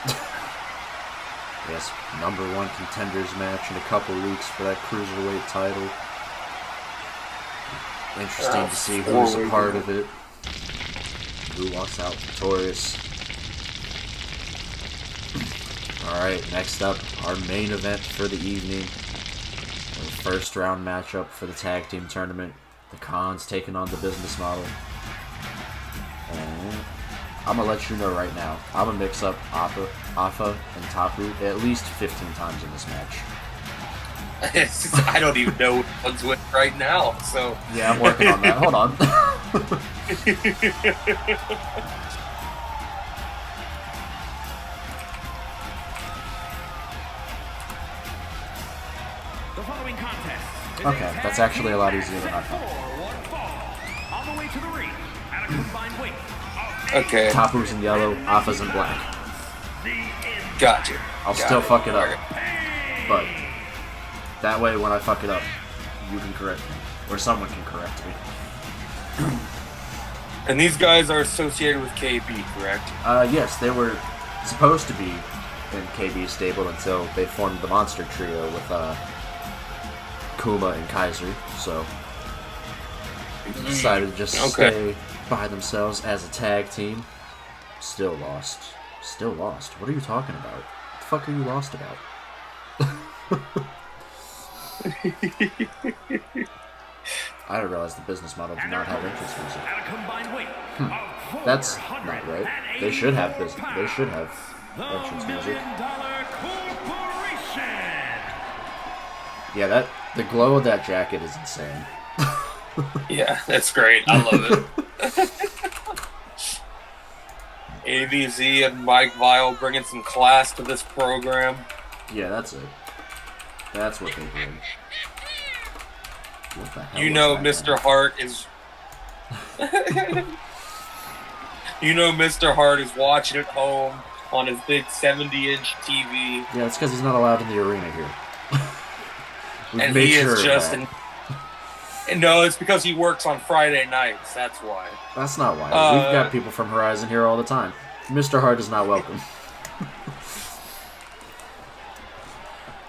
Yes, #1 contenders match in a couple weeks for that Cruiserweight title. Interesting to see who's a part of it. Who walks out victorious. Alright, next up, our main event for the evening. The first round matchup for the tag team tournament. The Khans taking on the business model. And I'm going to let you know right now, I'm going to mix up Afa and Tapu at least 15 times in this match. I don't even know what one's with right now, so... Yeah, I'm working on that. Hold on. The following contest Okay, that's actually a lot easier than I thought. On the way to the ring at a combined weight of Okay. Tapu's in yellow, Alpha's in black. Gotcha. I'll still fuck it up. But that way when I fuck it up, you can correct me. Or someone can correct me. And these guys are associated with KB, correct? Yes, they were supposed to be in KB's stable until they formed the Monster Trio with Kuma and Kaiser, so they decided to just stay by themselves as a tag team. Still lost. Still lost. What are you talking about? What the fuck are you lost about? I didn't realize the business model did not have entrance music. That's not right. They should have business. They should have entrance music. Yeah, the glow of that jacket is insane. Yeah, that's great. I love it. AVZ and Mike Vile bringing some class to this program. Yeah, that's it. That's what they did. What the hell You know, was that Mr. Hart is. You know, Mr. Hart is watching at home on his big 70-inch TV. Yeah, it's because he's not allowed in the arena here. We've And made he sure is of just that. No, it's because he works on Friday nights. That's why. That's not why. We've got people from Horizon here all the time. Mr. Hart is not welcome.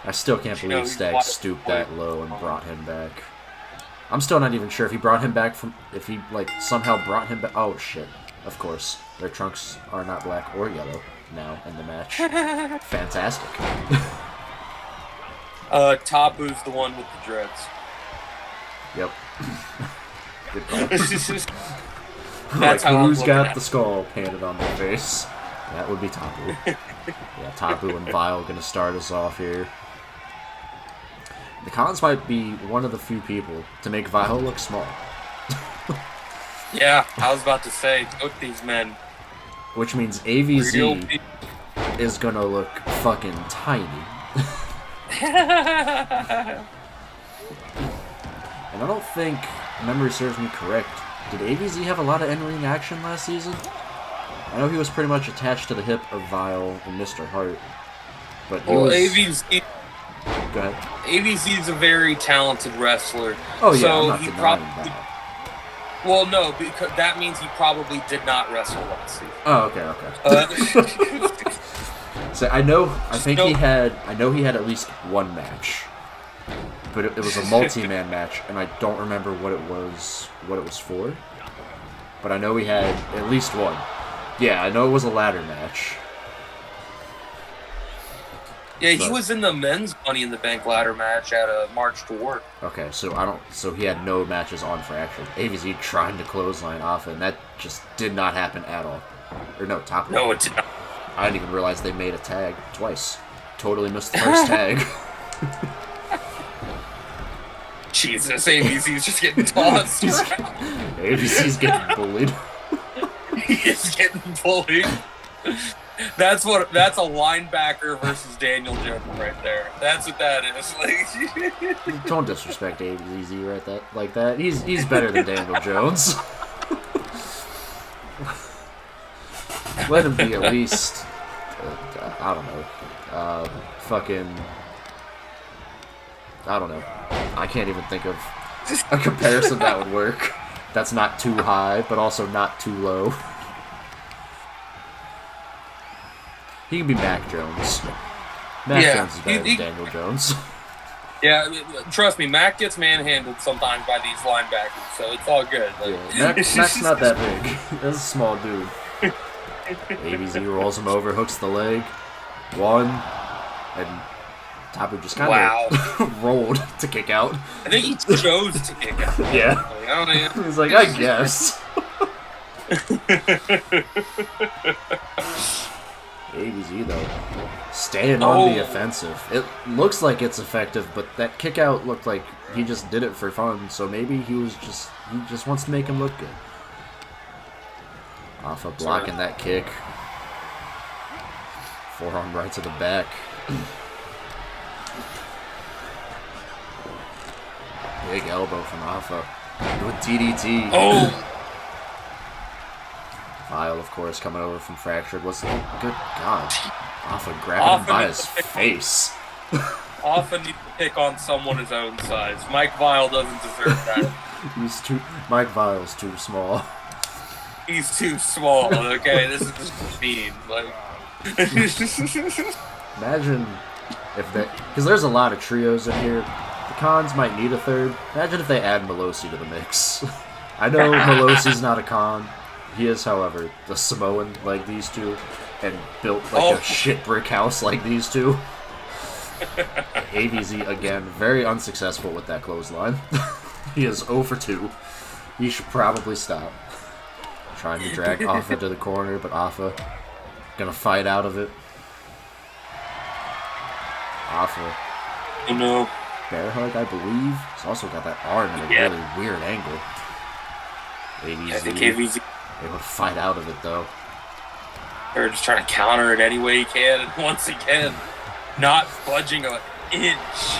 I still can't believe Stagg stooped that low and brought him back. I'm still not even sure if he brought him back from... If he, like, somehow brought him back... Oh, shit. Of course. Their trunks are not black or yellow now in the match. Fantastic. Tapu's the one with the dreads. Yep. Good call. That's how I'm who's looking got at the it. skull painted on their face? That would be Tapu. Yeah, Tapu and Vile gonna start us off here. The Cons might be one of the few people to make Vile look small. Yeah, I was about to say, took these men. Which means Real AVZ people. is gonna look fucking tiny. And I don't think memory serves me correct. Did AVZ have a lot of in-ring action last season? I know he was pretty much attached to the hip of Vile and Mr. Hart. But he was... AVZ. Go ahead. AVZ is a very talented wrestler. Oh yeah, so I'm not he denying probably. that. Well, no, because that means he probably did not wrestle last season. Oh, okay. So I know he had at least one match. But it was a multi-man match, and I don't remember what it was for. But I know he had at least one. Yeah, I know it was a ladder match. Yeah, he was in the men's Money in the Bank ladder match at a March to Work. Okay, so he had no matches on for action. AVZ trying to clothesline off, and that just did not happen at all. Or no, Tapu. No, it did not. I didn't even realize they made a tag twice. Totally missed the first tag. Jesus, AVZ's just getting tossed around. AVZ's getting bullied. He is getting bullied. That's a linebacker versus Daniel Jones right there. That's what that is. Like, Don't disrespect AVZ like that. He's better than Daniel Jones. Let him be at least, I don't know, I don't know. I can't even think of a comparison that would work. That's not too high, but also not too low. He can be Mac Jones. Mac Jones is better than Daniel Jones. Yeah, trust me, Mac gets manhandled sometimes by these linebackers, so it's all good. Like, Yeah, Mac's not that big. That's a small dude. AVZ rolls him over, hooks the leg. One, and Tapu just kind of rolled to kick out. I think he chose to kick out. Yeah. Like, I don't know. He's like, I guess. AVZ though, staying on the offensive. It looks like it's effective, but that kick out looked like he just did it for fun. So maybe he just wants to make him look good. Off of blocking that kick. Forearm right to the back. Big elbow from Alpha with DDT. Oh! Vile, of course, coming over from Fractured. What's the good God? Alpha grabbing him by his face. Often need to pick on someone his own size. Mike Vile doesn't deserve that. Mike Vile's too small. He's too small, okay? This is just mean. Like, imagine if they... Because there's a lot of trios in here. The Khans might need a third. Imagine if they add Melosi to the mix. I know Melosi's not a Khan. He is, however, the Samoan like these two, and built like a shit brick house like these two. AVZ, again, very unsuccessful with that clothesline. He is 0 for 2. He should probably stop. Trying to drag Alpha to the corner, but Alpha gonna fight out of it. Alpha. oh no. Bear hug, I believe. He's also got that arm at a really weird angle. AVZ. I think AVZ, Able to fight out of it, though. they're just trying to counter it any way he can, and once again, not budging an inch.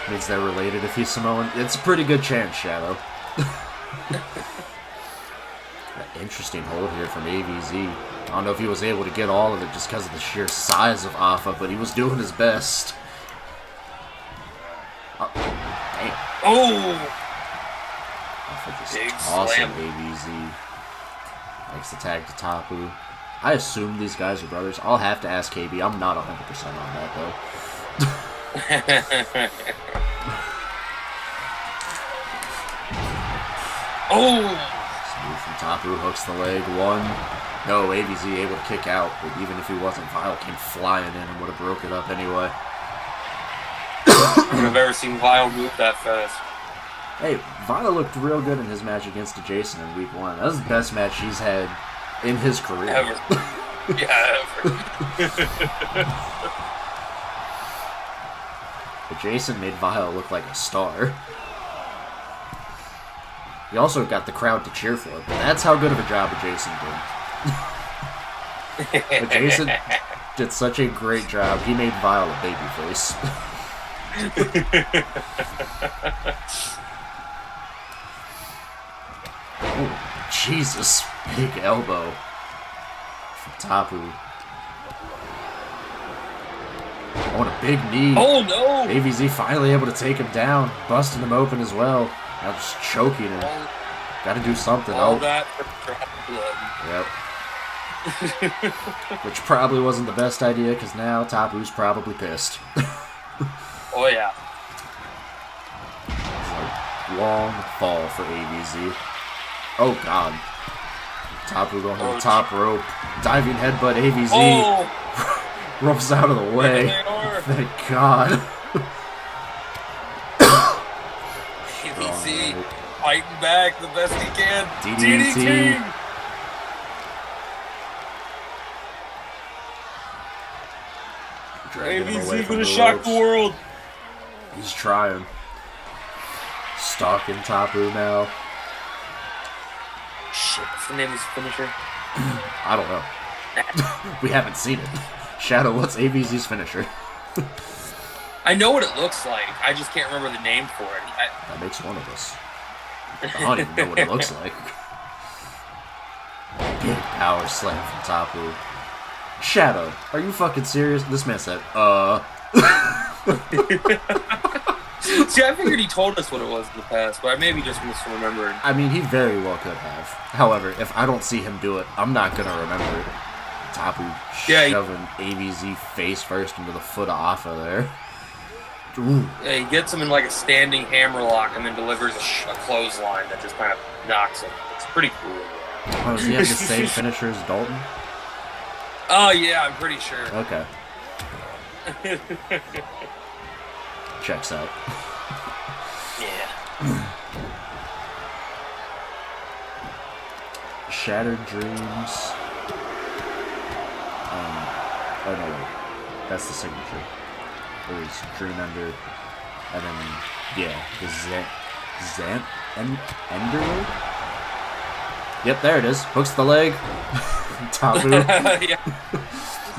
Means they're related if he's Samoan. It's a pretty good chance, Shadow. Interesting hold here from AVZ. I don't know if he was able to get all of it just because of the sheer size of Alpha, but he was doing his best. Oh, damn. Oh! Alpha just Big tossing slam. AVZ. Makes the tag to Tapu. I assume these guys are brothers. I'll have to ask KB. I'm not 100% on that, though. Oh! Smooth from Tapu, hooks the leg. One. No, AVZ able to kick out, but even if he wasn't, Vile came flying in and would have broke it up anyway. I've ever seen Vile move that fast. Hey, Vile looked real good in his match against Jason in week 1. That was the best match he's had in his career. Ever. Yeah, ever. But Jason made Vile look like a star. He also got the crowd to cheer for it, but that's how good of a job Jason did. But Jason did such a great job, he made Vile a babyface. Oh, Jesus. Big elbow from Tapu. Oh, and a big knee. Oh no! AVZ finally able to take him down, busting him open as well. Now just choking him. Got to do something. All Oh, that for drop blood. yep. Which probably wasn't the best idea, because now Tapu's probably pissed. Oh yeah. It's a long fall for AVZ. Oh, God. Tapu going to the top rope. Diving headbutt AVZ. Oh! Ropes out of the way. There they are. Thank God. ABC fighting back the best he can. DDT. Dragging him away ABC's from gonna the shock ropes. the world. He's trying. Stalking Tapu now. Shit, what's the name of his finisher? I don't know. We haven't seen it. Shadow, what's AVZ's finisher? I know what it looks like. I just can't remember the name for it. That makes one of us. I don't even know what it looks like. Big power slam from Tapu. Shadow, are you fucking serious? This man said, See, I figured he told us what it was in the past, but I maybe just misremembered. I mean, he very well could have. However, if I don't see him do it, I'm not gonna remember it. Tapu shoving AVZ face first into the foot of Alpha there. Ooh. Yeah, he gets him in like a standing hammerlock and then delivers a clothesline that just kind of knocks him. It's pretty cool. Oh, does he have the same finisher as Dalton? Oh, yeah, I'm pretty sure. Okay. Checks out. Yeah. Shattered Dreams. Oh no, wait. That's the signature. There's Dream Ender. And then, yeah, the Zant Enderlord? Yep, there it is. Hooks the leg. Tapu Yeah.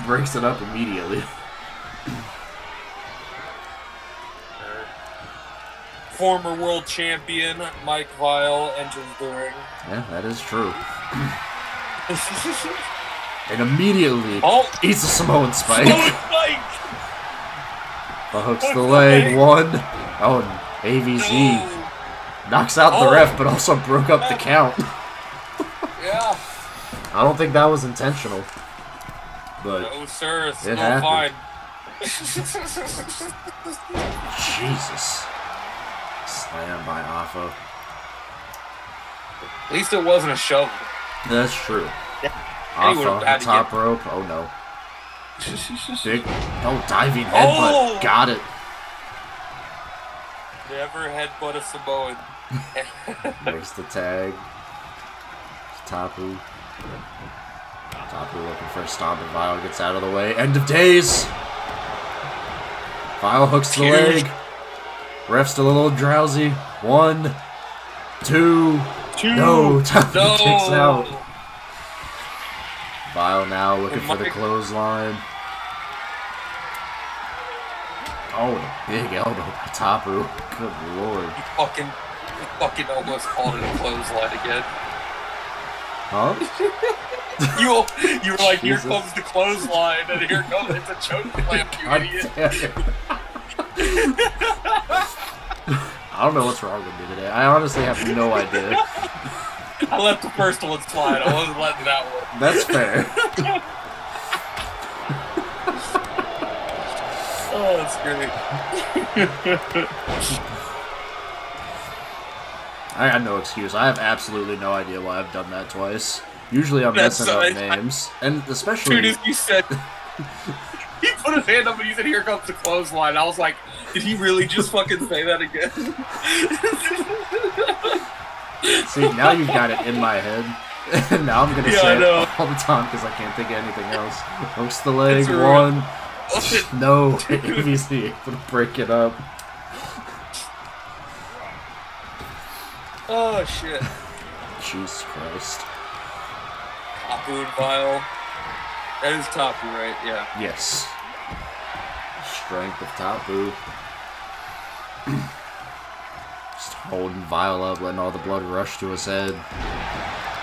breaks it up immediately. former world champion Mike Vile enters the ring. Yeah, that is true. And immediately eats a Samoan spike. Hooks the leg. One. Oh, and AVZ knocks out the ref, but also broke up the count. Yeah. I don't think that was intentional. But no, sir. It's it no fine. Jesus. Slam by Alpha. At least it wasn't a shovel. That's true. Yeah. Alpha, top rope. Oh no. Big, diving headbutt. Got it. Never headbutt a Samoan. Makes the tag. Tapu. Tapu looking for a stop, and Vile gets out of the way. End of days. Vile hooks the leg. Ref's still a little drowsy. 1, 2. No, Tapu kicks out. Vile now looking for the clothesline. Oh, and a big elbow by Tapu. Good lord. He fucking almost called it a clothesline again. Huh? you were like, here comes the clothesline, and here comes it's a choke slam, you idiot. I don't know what's wrong with me today. I honestly have no idea. I let the first one slide. I wasn't letting that one. That's fair. Oh, that's great. I got no excuse. I have absolutely no idea why I've done that twice. Usually I'm messing up names. And especially... Dude, you said... He put his hand up and he said, here comes the clothesline. I was like, did he really just fucking say that again? See, now you've got it in my head. And now I'm going to say it all the time because I can't think of anything else. Hooks the leg. 1. No. AVZ able to break it up. Oh, shit. Jesus Christ. Tapu and Vile. That is Tapu, right? Yeah. Yes. Strength of Tapu. Just holding Vile up, letting all the blood rush to his head.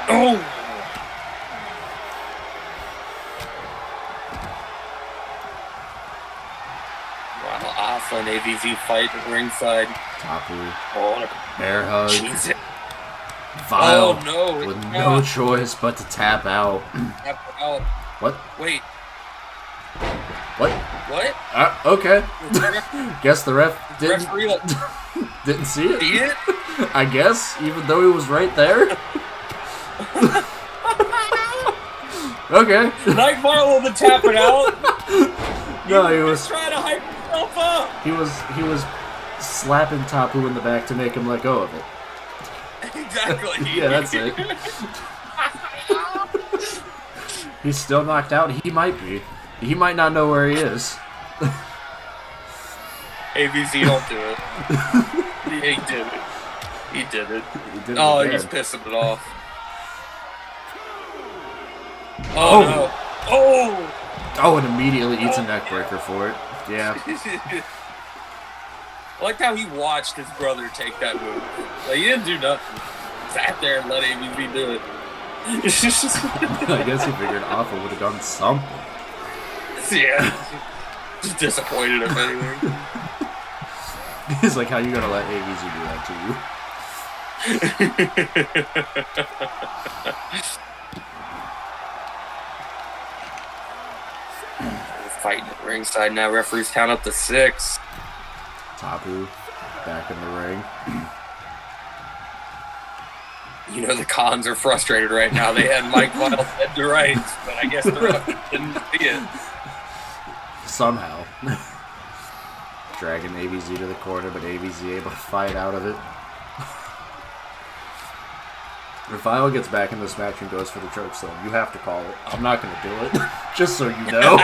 Oh! Wow, Alpha and AVZ fight at ringside. Tapu. Oh, bear hug. Jesus. Vile with no choice but to tap out. Tap out. What? Wait. What? What? Okay. Guess the ref didn't didn't see it. See it? I guess, even though he was right there. Okay. Night Vile to tap it out. No, he was trying to hype himself up. He was slapping Tapu in the back to make him let go of it. Exactly. Yeah, that's it. He's still knocked out. He might be. He might not know where he is. AVZ, don't do it. He did it. He did it. Oh, he's pissing it off. Oh, no. Oh, and immediately eats a neck breaker for it. Yeah. I like how he watched his brother take that move. Like, he didn't do nothing. Sat there and let AVZ do it. I guess he figured Alpha would have done something. Yeah. Just disappointed if anything. He's like, how you gonna let AVZ do that to you? Fighting at ringside now. Referees count up to 6. Tapu back in the ring. You know the cons are frustrated right now. They had Mike Vile head to rights, but I guess the ref didn't see it. Somehow. Dragging AVZ to the corner, but AVZ able to fight out of it. If Vile gets back in this match and goes for the chokeslam, you have to call it. I'm not going to do it. Just so you know.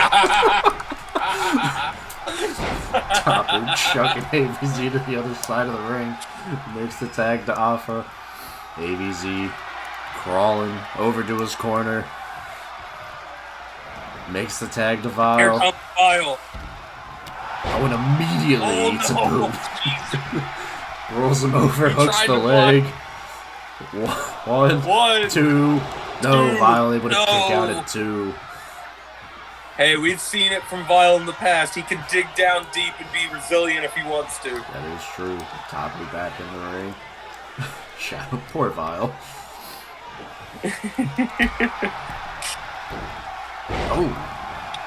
Tapu chucking AVZ to the other side of the ring. Makes the tag to Alpha. AVZ crawling over to his corner. Makes the tag to Vile. Here comes Vile. Oh, and immediately eats a boot. Rolls him over, hooks tried the to leg. One, One, two. No, two, Vile able to no. kick out at 2. Hey, we've seen it from Vile in the past. He can dig down deep and be resilient if he wants to. That is true. Topley back in the ring. Shadow, poor Vile.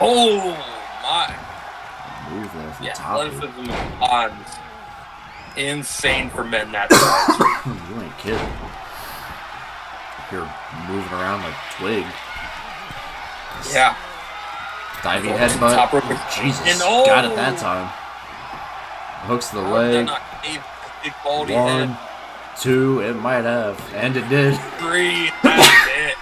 Oh my. Move there from Yeah, Topley. athleticism on. Insane for men that size. You ain't kidding. You're moving around like Twig. Yeah. Diving Top rope. headbutt. Jesus. And Got it that time. Hooks the leg. Big baldy 1, head. 2. It might have. And it did. 3. That's it.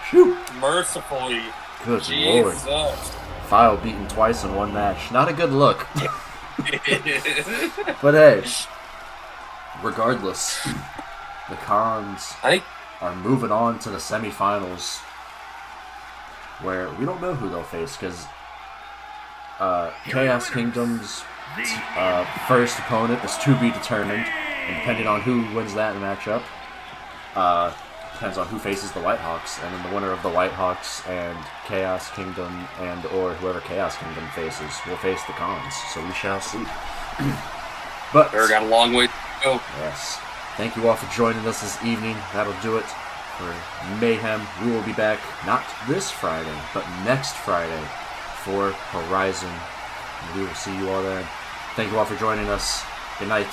Shoot. Mercifully. Good Jesus. lord. File beaten twice in one match. Not a good look. But hey. Regardless. The Cons are moving on to the semifinals, where we don't know who they'll face, because Chaos Kingdom's first opponent is to be determined, and depending on who wins that matchup, depends on who faces the Whitehawks, and then the winner of the Whitehawks and Chaos Kingdom and or whoever Chaos Kingdom faces will face the Cons, so we shall see. But We've got a long way to go. yes. Thank you all for joining us this evening. That'll do it for Mayhem. We will be back not this Friday, but next Friday for Horizon. We will see you all then. Thank you all for joining us. Good night.